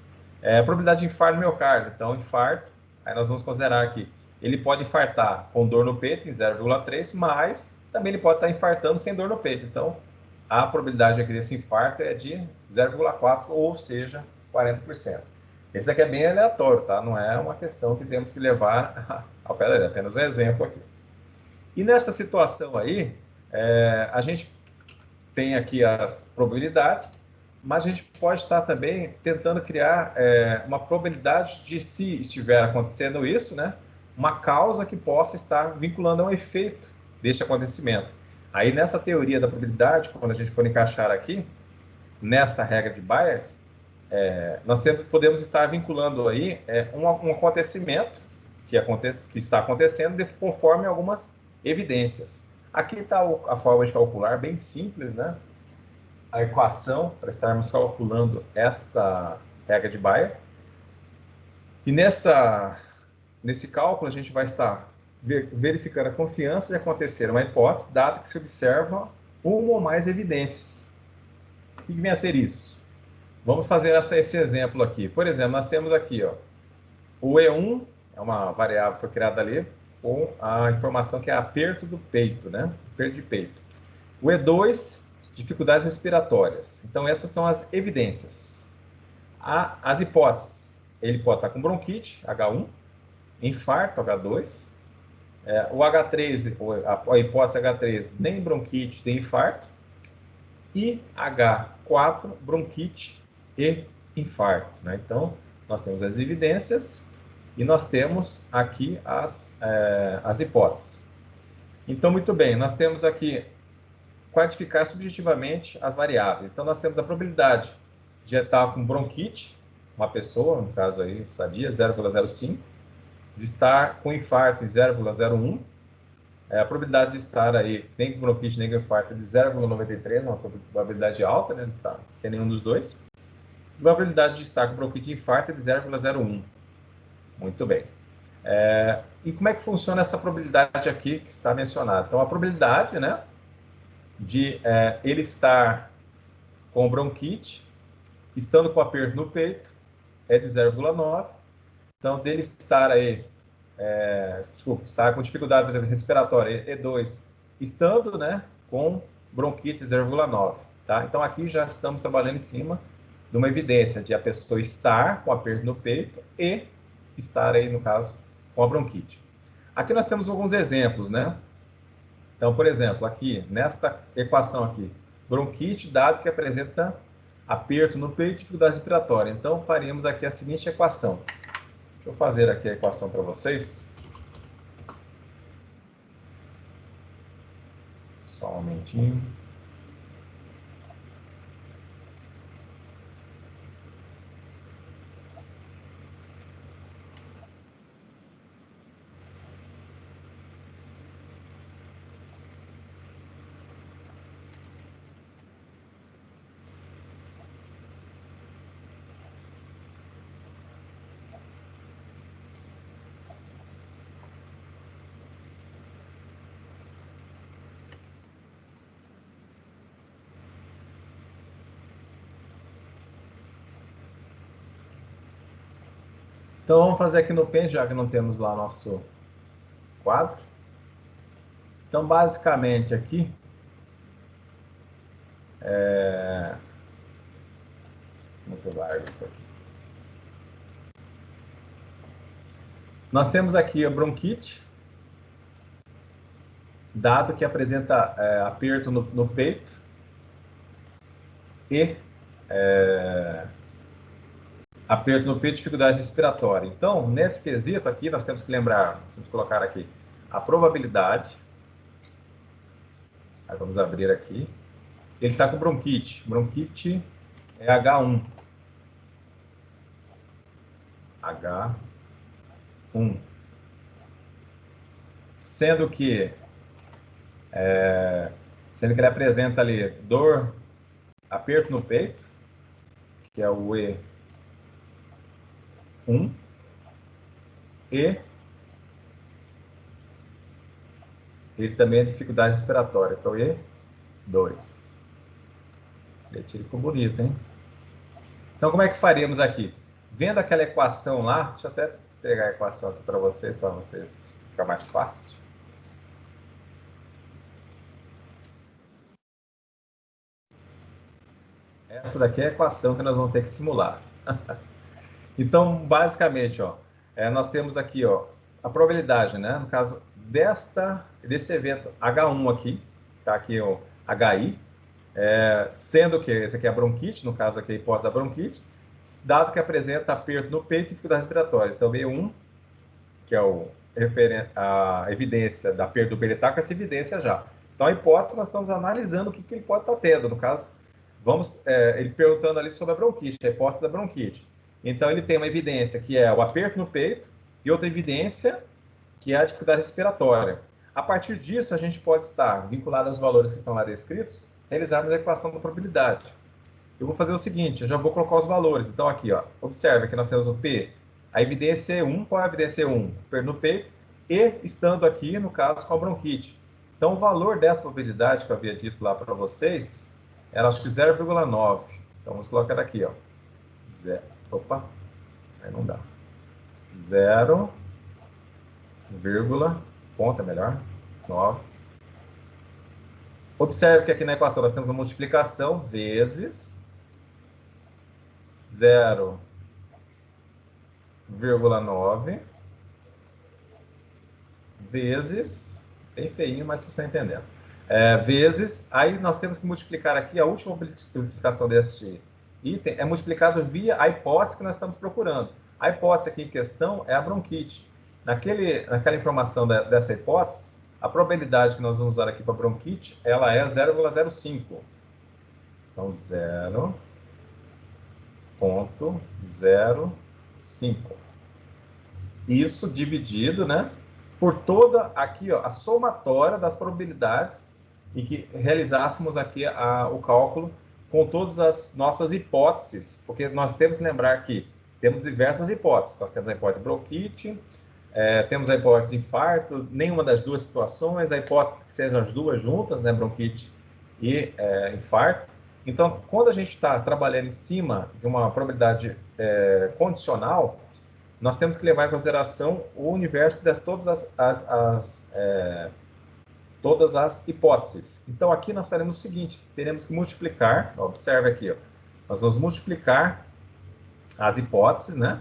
Probabilidade de infarto no miocárdio, então infarto, aí nós vamos considerar aqui, ele pode infartar com dor no peito em 0,3, mas também ele pode estar infartando sem dor no peito, então a probabilidade aqui desse infarto é de 0,4, ou seja, 40%. Esse daqui é bem aleatório, tá? Não é uma questão que temos que levar ao pé da letra, apenas um exemplo aqui. E nessa situação aí, a gente tem aqui as probabilidades, mas a gente pode estar também tentando criar uma probabilidade de, se estiver acontecendo isso, né, uma causa que possa estar vinculando a um efeito deste acontecimento. Aí, nessa teoria da probabilidade, quando a gente for encaixar aqui, nesta regra de Bayes, nós podemos estar vinculando aí um acontecimento que está acontecendo conforme algumas evidências. Aqui está a forma de calcular, bem simples, né? A equação para estarmos calculando esta regra de Bayes. E nesse cálculo a gente vai estar verificando a confiança de acontecer uma hipótese, dado que se observa uma ou mais evidências. O que vem a ser isso? Vamos fazer esse exemplo aqui. Por exemplo, nós temos aqui, ó, o E1 é uma variável que foi criada ali com a informação que é aperto do peito, né? Aperto de peito. O E2, dificuldades respiratórias. Então, essas são as evidências. As hipóteses. Ele pode estar com bronquite, H1, infarto, H2. O H3, a hipótese H3, nem bronquite, nem infarto. E H4, bronquite e infarto, né? Então, nós temos as evidências e nós temos aqui as hipóteses. Então, muito bem, nós temos aqui quantificar subjetivamente as variáveis. Então, nós temos a probabilidade de estar com bronquite, uma pessoa, no caso aí, sadia, 0,05, de estar com infarto em 0,01, a probabilidade de estar aí, nem com bronquite, nem com infarto, é de 0,93, uma probabilidade alta, né? Tá, sem nenhum dos dois. A probabilidade de estar com bronquite e infarto é de 0,01. Muito bem. E como é que funciona essa probabilidade aqui que está mencionada? Então, a probabilidade, né, de ele estar com bronquite, estando com aperto no peito, é de 0,9. Então, dele estar aí, estar com dificuldade, por exemplo, respiratória, E2, estando, né, com bronquite 0,9, tá? Então, aqui já estamos trabalhando em cima de uma evidência de a pessoa estar com aperto no peito e estar aí, no caso, com a bronquite. Aqui nós temos alguns exemplos, né? Então, por exemplo, aqui, nesta equação aqui, bronquite, dado que apresenta aperto no peito e dificuldade respiratória. Então, faríamos aqui a seguinte equação. Deixa eu fazer aqui a equação para vocês. Só um momentinho. Então, vamos fazer aqui no Paint, já que não temos lá nosso quadro. Então, basicamente aqui, muito largo isso aqui. Nós temos aqui a bronquite, dado que apresenta aperto no peito e aperto no peito e dificuldade respiratória. Então, nesse quesito aqui, nós temos que lembrar, vamos colocar aqui, a probabilidade. Aí vamos abrir aqui. Ele está com bronquite. Bronquite é H1. H1. Sendo que ele apresenta ali dor, aperto no peito, que é o E1, e ele também é dificuldade respiratória, que é o E2. Etílico bonito, hein? Então, como é que faríamos aqui? Vendo aquela equação lá, deixa eu até pegar a equação aqui para vocês ficar mais fácil. Essa daqui é a equação que nós vamos ter que simular. Então, basicamente, ó, nós temos aqui, ó, a probabilidade, né? No caso desse evento H1 aqui, tá aqui o HI, sendo que esse aqui é a bronquite, no caso aqui a hipótese da bronquite, dado que apresenta aperto no peito e dificuldades respiratórias. Então, B1, que é a evidência da perda do peritaco, essa evidência já. Então, a hipótese, nós estamos analisando o que ele pode estar tendo. No caso, ele perguntando ali sobre a bronquite, a hipótese da bronquite. Então, ele tem uma evidência que é o aperto no peito e outra evidência que é a dificuldade respiratória. A partir disso, a gente pode estar vinculado aos valores que estão lá descritos, realizarmos a equação da probabilidade. Eu vou fazer o seguinte, eu já vou colocar os valores. Então, aqui, ó, observe que nós temos o P. A evidência é 1. Qual é a evidência 1? Aperto no peito e estando aqui, no caso, com a bronquite. Então, o valor dessa probabilidade que eu havia dito lá para vocês era, acho que 0,9. Então, vamos colocar aqui, ó. Opa, aí não dá. 0, ponto é melhor, 9. Observe que aqui na equação nós temos uma multiplicação vezes 0,9 vezes, bem feinho, mas você está entendendo. Vezes, aí nós temos que multiplicar aqui, a última multiplicação deste item é multiplicado via a hipótese que nós estamos procurando. A hipótese aqui em questão é a bronquite. Naquela informação dessa hipótese, a probabilidade que nós vamos usar aqui para bronquite, ela é 0,05. Então, 0,05. Isso dividido, né, por toda aqui, ó, a somatória das probabilidades em que realizássemos aqui o cálculo com todas as nossas hipóteses, porque nós temos que lembrar que temos diversas hipóteses. Nós temos a hipótese de bronquite, temos a hipótese de infarto, nenhuma das duas situações, a hipótese que sejam as duas juntas, né, bronquite e infarto. Então, quando a gente está trabalhando em cima de uma probabilidade condicional, nós temos que levar em consideração o universo de todas as hipóteses. Então, aqui nós faremos o seguinte, teremos que multiplicar, observe aqui, ó, nós vamos multiplicar as hipóteses, né?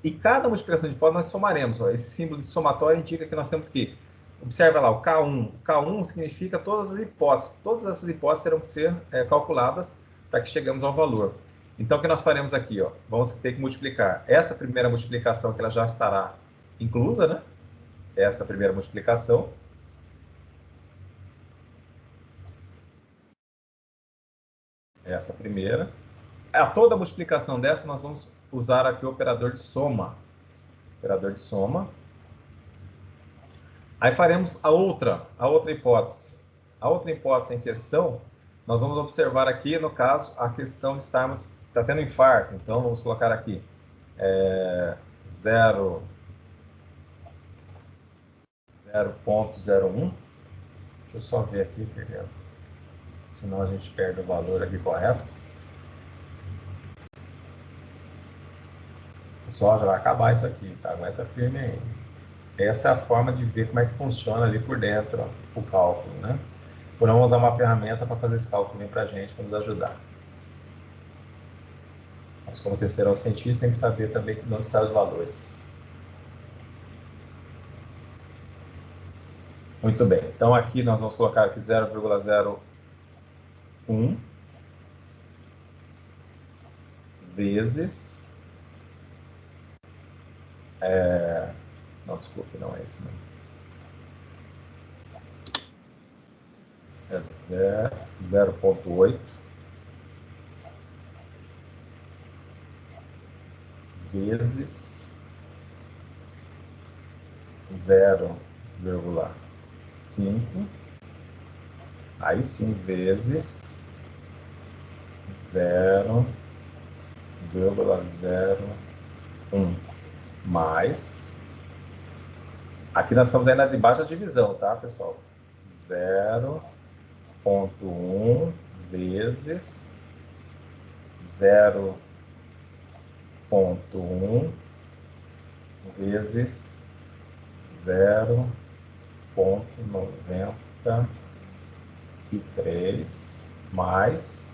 E cada multiplicação de hipótese nós somaremos. Ó, esse símbolo de somatório indica que nós temos que, observe lá, o K1. O K1 significa todas as hipóteses. Todas essas hipóteses terão que ser calculadas para que cheguemos ao valor. Então, o que nós faremos aqui? Ó, vamos ter que multiplicar essa primeira multiplicação, que ela já estará inclusa, né? Essa primeira multiplicação. Essa primeira. A toda multiplicação dessa, nós vamos usar aqui o operador de soma. Operador de soma. Aí faremos a outra hipótese. A outra hipótese em questão, nós vamos observar aqui, no caso, a questão de estarmos, está tendo infarto. Então, vamos colocar aqui 0,01. Deixa eu só ver aqui, porque senão a gente perde o valor aqui correto. Pessoal, já vai acabar isso aqui, tá? Aguenta firme aí. Essa é a forma de ver como é que funciona ali por dentro, ó, o cálculo, né? Por não usar uma ferramenta para fazer esse cálculo bem para a gente, para nos ajudar. Mas como vocês serão cientistas, tem que saber também onde estão os valores. Muito bem. Então, aqui nós vamos colocar aqui 0,01 vezes... Não, desculpe, não é esse não. É 0,8 vezes 0,5, aí sim, vezes 0,01 mais, aqui nós estamos ainda debaixo da divisão, tá, pessoal? 0,1 vezes 0,1 vezes 0,93 mais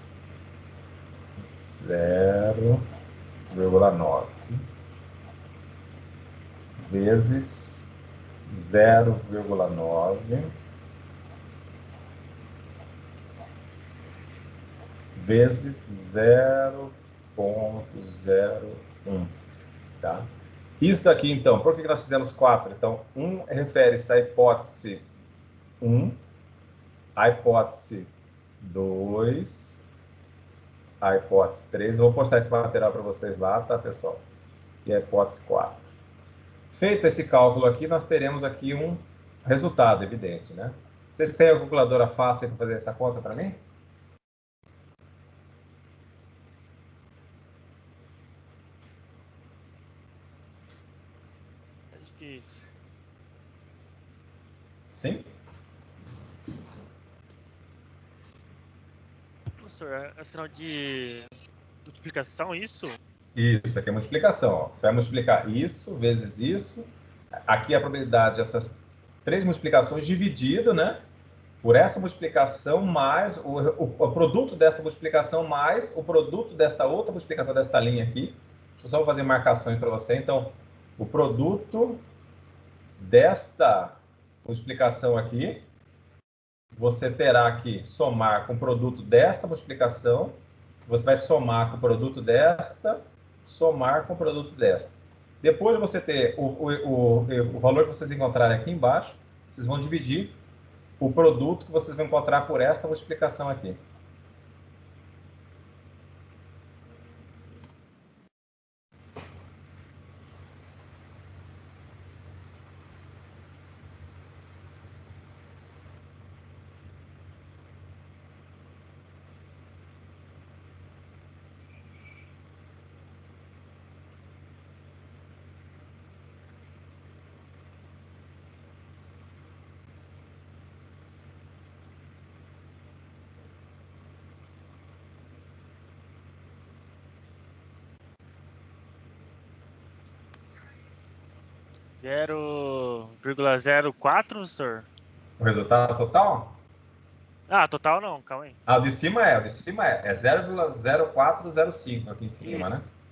0,9 vezes 0,9 vezes 0,01, tá? Isso daqui, então, por que nós fizemos 4? Então, 1 refere-se à hipótese 1, à hipótese 2, à hipótese 3. Eu vou postar esse material para vocês lá, tá, pessoal? E a hipótese 4. Feito esse cálculo aqui, nós teremos aqui um resultado evidente, né? Vocês têm a calculadora fácil para fazer essa conta para mim? É difícil. Sim? Professor, é sinal de multiplicação isso? Isso, aqui é multiplicação. Ó. Você vai multiplicar isso vezes isso. Aqui a probabilidade dessas 3 multiplicações dividido, né? Por essa multiplicação mais o produto dessa multiplicação mais o produto desta outra multiplicação desta linha aqui. Deixa eu só fazer marcações para você. Então, o produto desta multiplicação aqui, você terá que somar com o produto desta multiplicação. Você vai somar com o produto desta, somar com o produto desta. Depois de você ter o valor que vocês encontrarem aqui embaixo, vocês vão dividir o produto que vocês vão encontrar por esta multiplicação aqui. Zero vírgula 0,04, professor? O resultado total? Ah, total não, calma aí. Ah, o de cima é 0,0405 aqui em cima, né? Isso.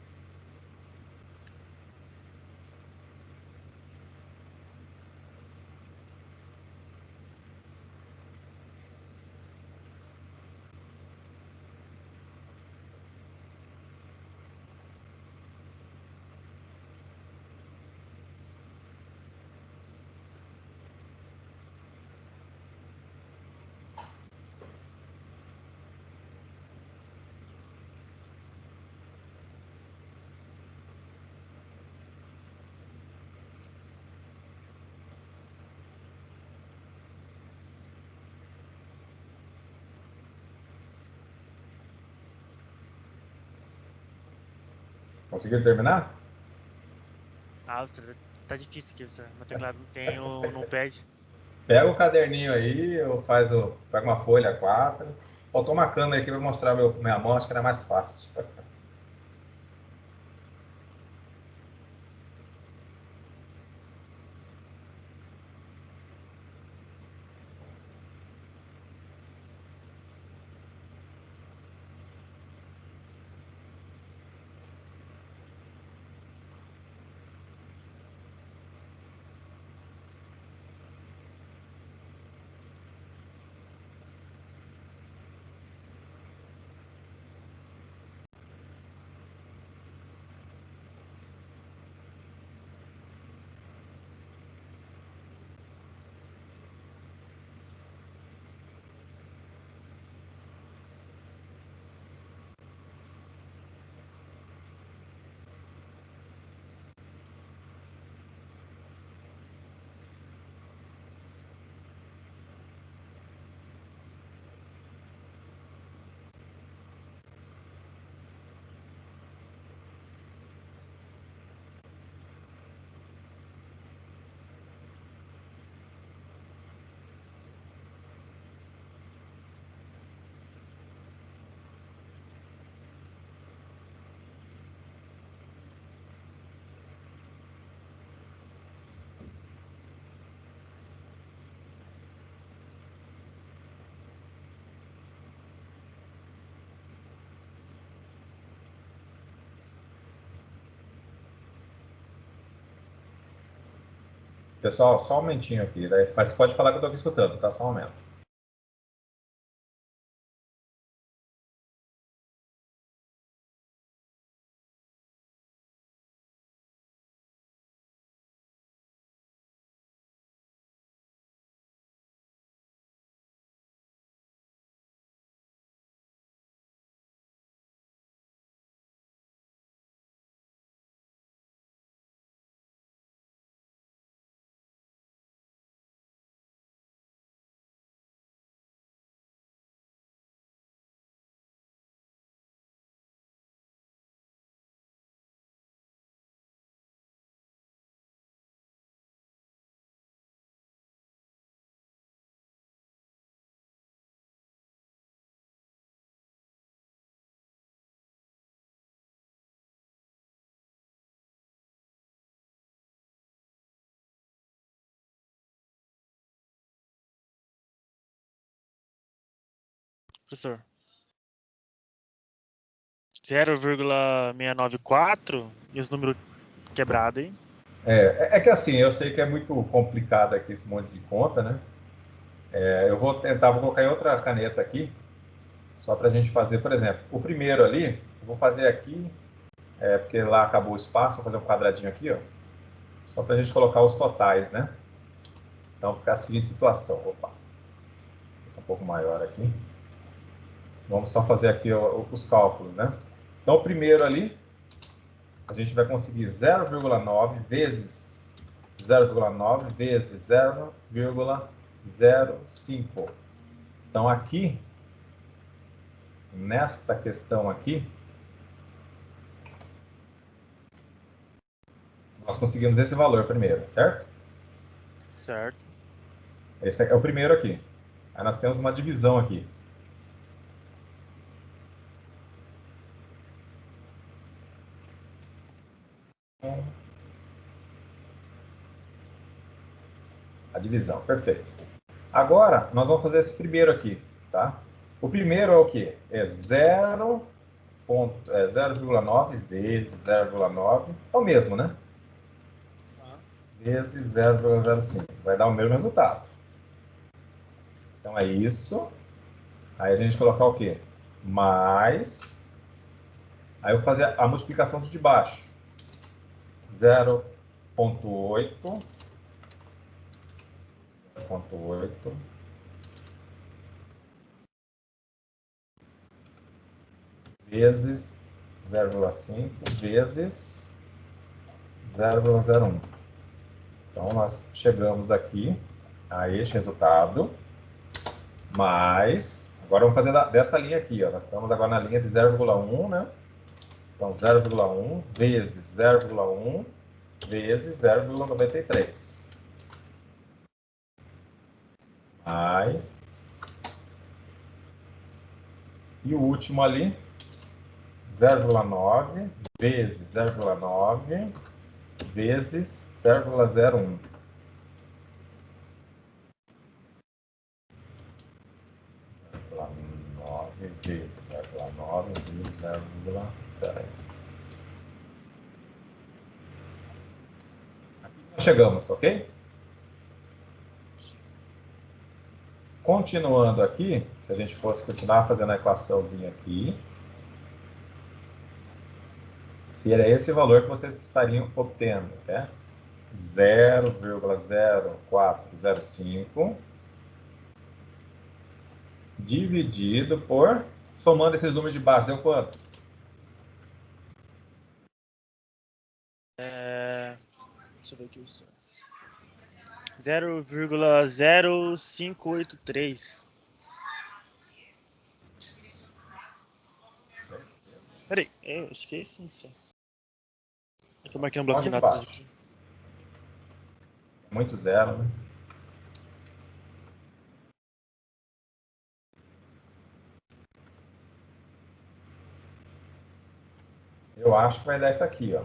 Conseguiu terminar? Ah, professor, tá difícil aqui, professor. Meu teclado não tem o numpad. Pega o caderninho aí, pega uma folha A4. Faltou uma câmera aqui para mostrar minha mão, acho que era mais fácil. Pessoal, só um momentinho aqui, né? Mas você pode falar que eu estou aqui escutando, tá? Só um momento. Professor. 0,694 e os números quebrados aí. É que assim, eu sei que é muito complicado aqui esse monte de conta, né? Eu vou colocar em outra caneta aqui, só para a gente fazer, por exemplo, o primeiro ali, eu vou fazer aqui, porque lá acabou o espaço, vou fazer um quadradinho aqui, ó, só para a gente colocar os totais, né? Então, ficar assim em situação. Opa, um pouco maior aqui. Vamos só fazer aqui os cálculos, né? Então, o primeiro ali, a gente vai conseguir 0,9 vezes 0,9 vezes 0,05. Então, aqui, nesta questão aqui, nós conseguimos esse valor primeiro, certo? Certo. Esse é o primeiro aqui. Aí nós temos uma divisão aqui. A divisão, perfeito. Agora, nós vamos fazer esse primeiro aqui, tá? O primeiro é o quê? É 0,9 vezes 0,9, é o mesmo, né? Vezes 0,05. Vai dar o mesmo resultado. Então é isso. Aí a gente colocar o quê? Mais. Aí eu vou fazer a multiplicação de baixo. 0,8. 0,8. Vezes 0,5 vezes 0,01. Então, nós chegamos aqui a este resultado, mas agora vamos fazer dessa linha aqui, ó. Nós estamos agora na linha de 0,1, né? Então, 0,1 vezes 0,1 vezes 0,93. Mais. E o último ali, 0,9 vezes 0,9 vezes 0,01. 9 vezes 0,9 vezes 0,01. Aqui nós chegamos, ok? Continuando aqui, se a gente fosse continuar fazendo a equaçãozinha aqui, seria esse valor que vocês estariam obtendo, né? 0,0405 dividido por, somando esses números de baixo, deu quanto? Deixa eu ver aqui. 0,0583. Peraí, eu esqueci isso. É que eu marquei um bloco de notas aqui. Muito zero, né? Eu acho que vai dar isso aqui, ó.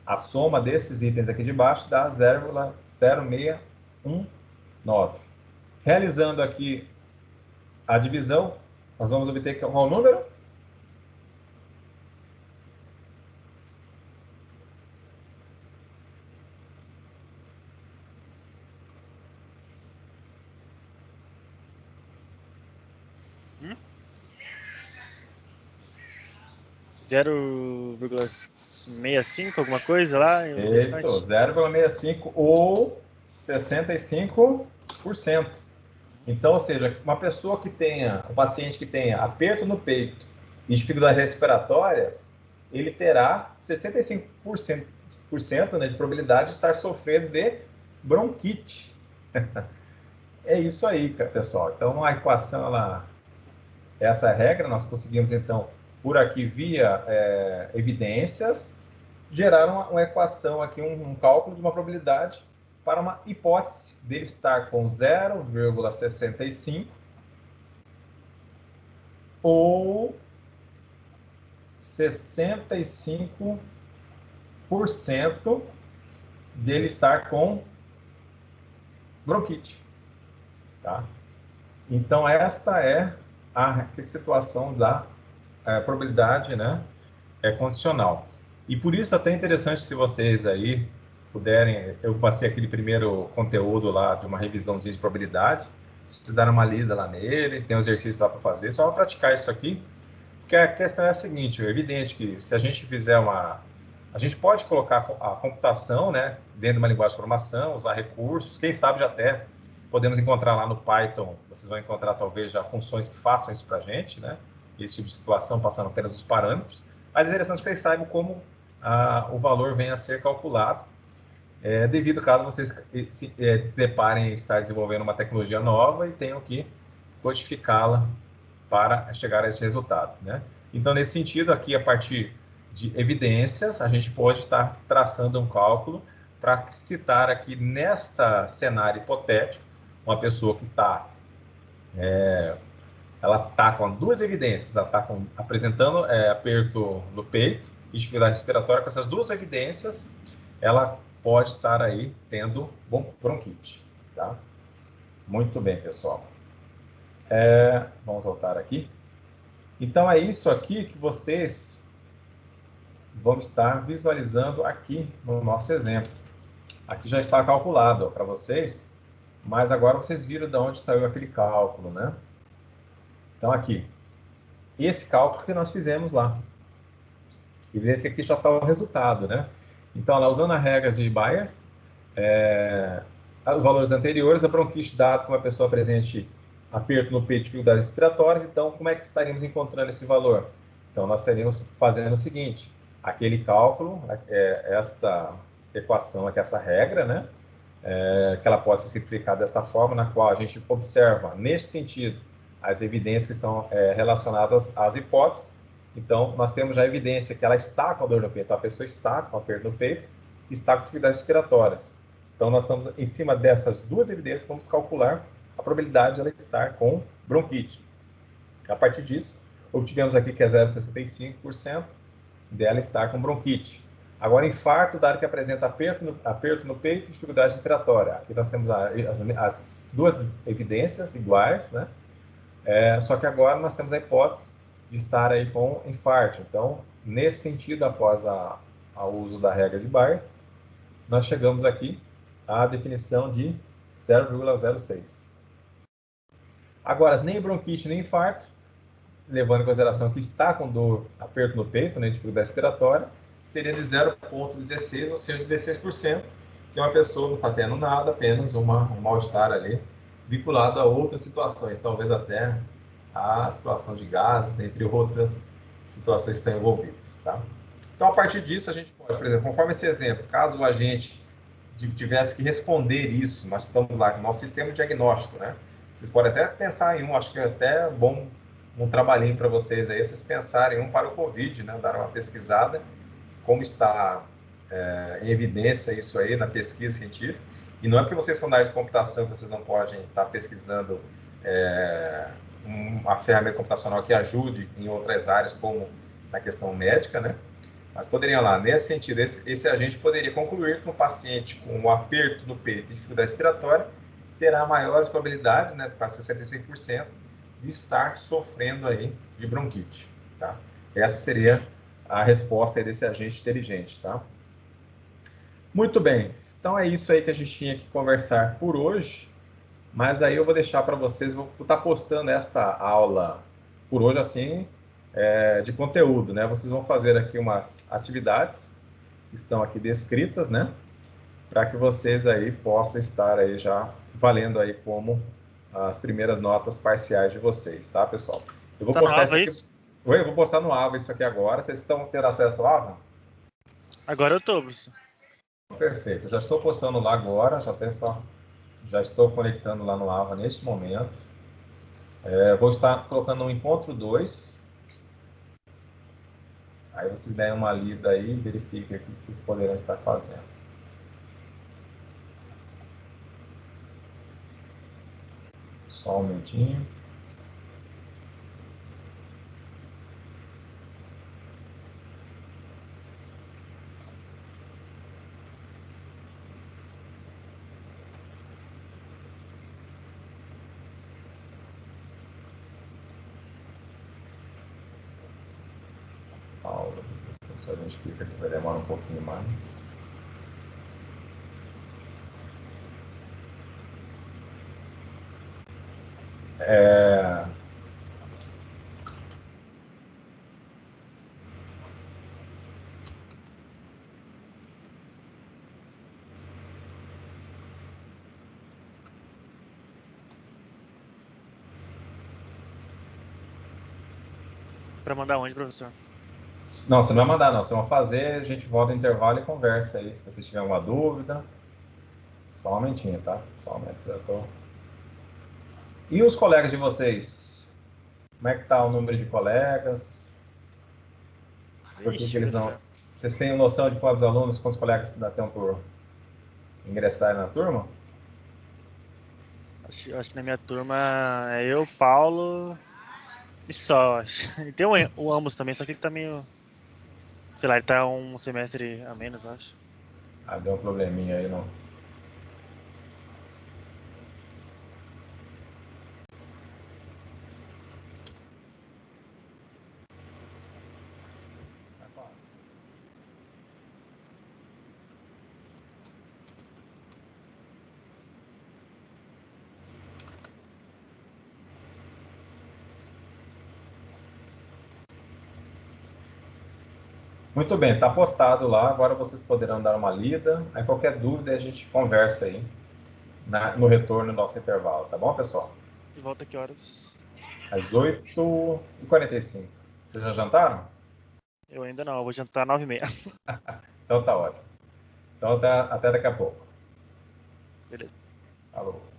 A soma desses itens aqui de baixo dá 0,0619. Realizando aqui a divisão, nós vamos obter qual número? 0,65, alguma coisa lá? Isso, 0,65 ou 65%. Então, ou seja, uma pessoa que tenha, um paciente que tenha aperto no peito e dificuldades respiratórias, ele terá 65% né, de probabilidade de estar sofrendo de bronquite. É isso aí, pessoal. Então, a equação, essa regra, nós conseguimos, então, por aqui, via evidências, gerar uma equação aqui, um cálculo de uma probabilidade para uma hipótese dele estar com 0,65 ou 65% dele estar com bronquite. Tá? Então, esta é a situação da probabilidade, né, condicional. E por isso, até interessante se vocês aí puderem, eu passei aquele primeiro conteúdo lá de uma revisãozinha de probabilidade, se vocês darem uma lida lá nele, tem um exercício lá para fazer, só para praticar isso aqui, porque a questão é a seguinte, é evidente que se a gente fizer a gente pode colocar a computação, né, dentro de uma linguagem de programação, usar recursos, quem sabe já até podemos encontrar lá no Python, vocês vão encontrar talvez já funções que façam isso para a gente, né, esse tipo de situação, passando apenas os parâmetros, mas é interessante que vocês saibam como o valor venha a ser calculado, devido caso vocês se deparem em estar desenvolvendo uma tecnologia nova e tenham que codificá-la para chegar a esse resultado, né? Então, nesse sentido, aqui, a partir de evidências, a gente pode estar traçando um cálculo para citar aqui, nesta cenário hipotético, uma pessoa que está ela está com duas evidências, ela está apresentando aperto no peito e dificuldade respiratória. Com essas duas evidências, ela pode estar aí tendo bronquite, tá? Muito bem, pessoal. Vamos voltar aqui. Então, é isso aqui que vocês vão estar visualizando aqui no nosso exemplo. Aqui já está calculado para vocês, mas agora vocês viram de onde saiu aquele cálculo, né? Então, aqui, esse cálculo que nós fizemos lá. Evidente que aqui já está o resultado, né? Então, lá, usando as regras de Bayes, os valores anteriores, a bronquite dada com uma pessoa presente aperto no peito e dificuldades respiratórias, então, como é que estaríamos encontrando esse valor? Então, nós estaríamos fazendo o seguinte, aquele cálculo, esta equação aqui, essa regra, né? Que ela pode ser simplificada desta forma, na qual a gente observa, neste sentido, as evidências que estão relacionadas às hipóteses. Então, nós temos já a evidência que ela está com a dor no peito, a pessoa está com aperto no peito e está com dificuldades respiratórias. Então, nós estamos em cima dessas duas evidências, vamos calcular a probabilidade de ela estar com bronquite. A partir disso, obtivemos aqui que é 0,65% dela estar com bronquite. Agora, infarto, dado que apresenta aperto no peito e dificuldade respiratória. Aqui nós temos as duas evidências iguais, né? Só que agora nós temos a hipótese de estar aí com infarto. Então, nesse sentido, após o uso da regra de Bayes, nós chegamos aqui à definição de 0,06. Agora, nem bronquite nem infarto, levando em consideração que está com dor, aperto no peito, né, dificuldade respiratória, seria de 0,16, ou seja, 16%, que uma pessoa não está tendo nada, apenas um mal-estar ali, vinculado a outras situações, talvez até a situação de gases, entre outras situações que estão envolvidas, tá? Então, a partir disso, a gente pode, por exemplo, conforme esse exemplo, caso o agente tivesse que responder isso, nós estamos lá com o nosso sistema de diagnóstico, né? Vocês podem até pensar em acho que é até bom um trabalhinho para vocês aí, vocês pensarem em para o Covid, né? Dar uma pesquisada, como está em evidência isso aí na pesquisa científica. E não é porque vocês são da área de computação que vocês não podem estar pesquisando uma ferramenta computacional que ajude em outras áreas, como na questão médica, né? Mas poderiam lá, nesse sentido, esse agente poderia concluir que um paciente com um aperto no peito e dificuldade respiratória terá maiores probabilidades, né, quase 65%, de estar sofrendo aí de bronquite, tá? Essa seria a resposta aí desse agente inteligente, tá? Muito bem, então é isso aí que a gente tinha que conversar por hoje, mas aí eu vou deixar para vocês, vou estar postando esta aula por hoje, assim, de conteúdo, né? Vocês vão fazer aqui umas atividades que estão aqui descritas, né? Para que vocês aí possam estar aí já valendo aí como as primeiras notas parciais de vocês, tá, pessoal? Eu vou postar isso aqui. Oi, eu vou postar no Ava isso aqui agora. Vocês estão tendo acesso ao Ava? Agora eu tô, professor. Perfeito. Eu já estou postando lá agora. Já estou conectando lá no Ava neste momento. Vou estar colocando um encontro 2. Aí vocês deem uma lida aí e verifiquem o que vocês poderão estar fazendo. Só um minutinho. Aula. Se a gente clica aqui, vai demorar um pouquinho mais. Pra mandar onde, professor? Não, você não vai mandar, não. Vocês vão fazer, a gente volta no intervalo e conversa aí. Se vocês tiverem alguma dúvida. Só um momentinho, tá? Só um momento que eu tô... E os colegas de vocês? Como é que tá o número de colegas? Por que eles não... Vocês têm noção de quantos alunos, quantos colegas ainda tem por ingressarem na turma? Acho que na minha turma é eu, Paulo e só. E tem o Amos também, só que ele tá meio... Sei lá, ele tá um semestre a menos, eu acho. Ah, deu um probleminha aí, não. Muito bem, está postado lá. Agora vocês poderão dar uma lida. Aí qualquer dúvida a gente conversa aí no retorno do nosso intervalo, tá bom, pessoal? E volta que horas? Às 8h45. Vocês já jantaram? Eu ainda não, eu vou jantar 9h30. Então tá ótimo. Então até daqui a pouco. Beleza. Falou.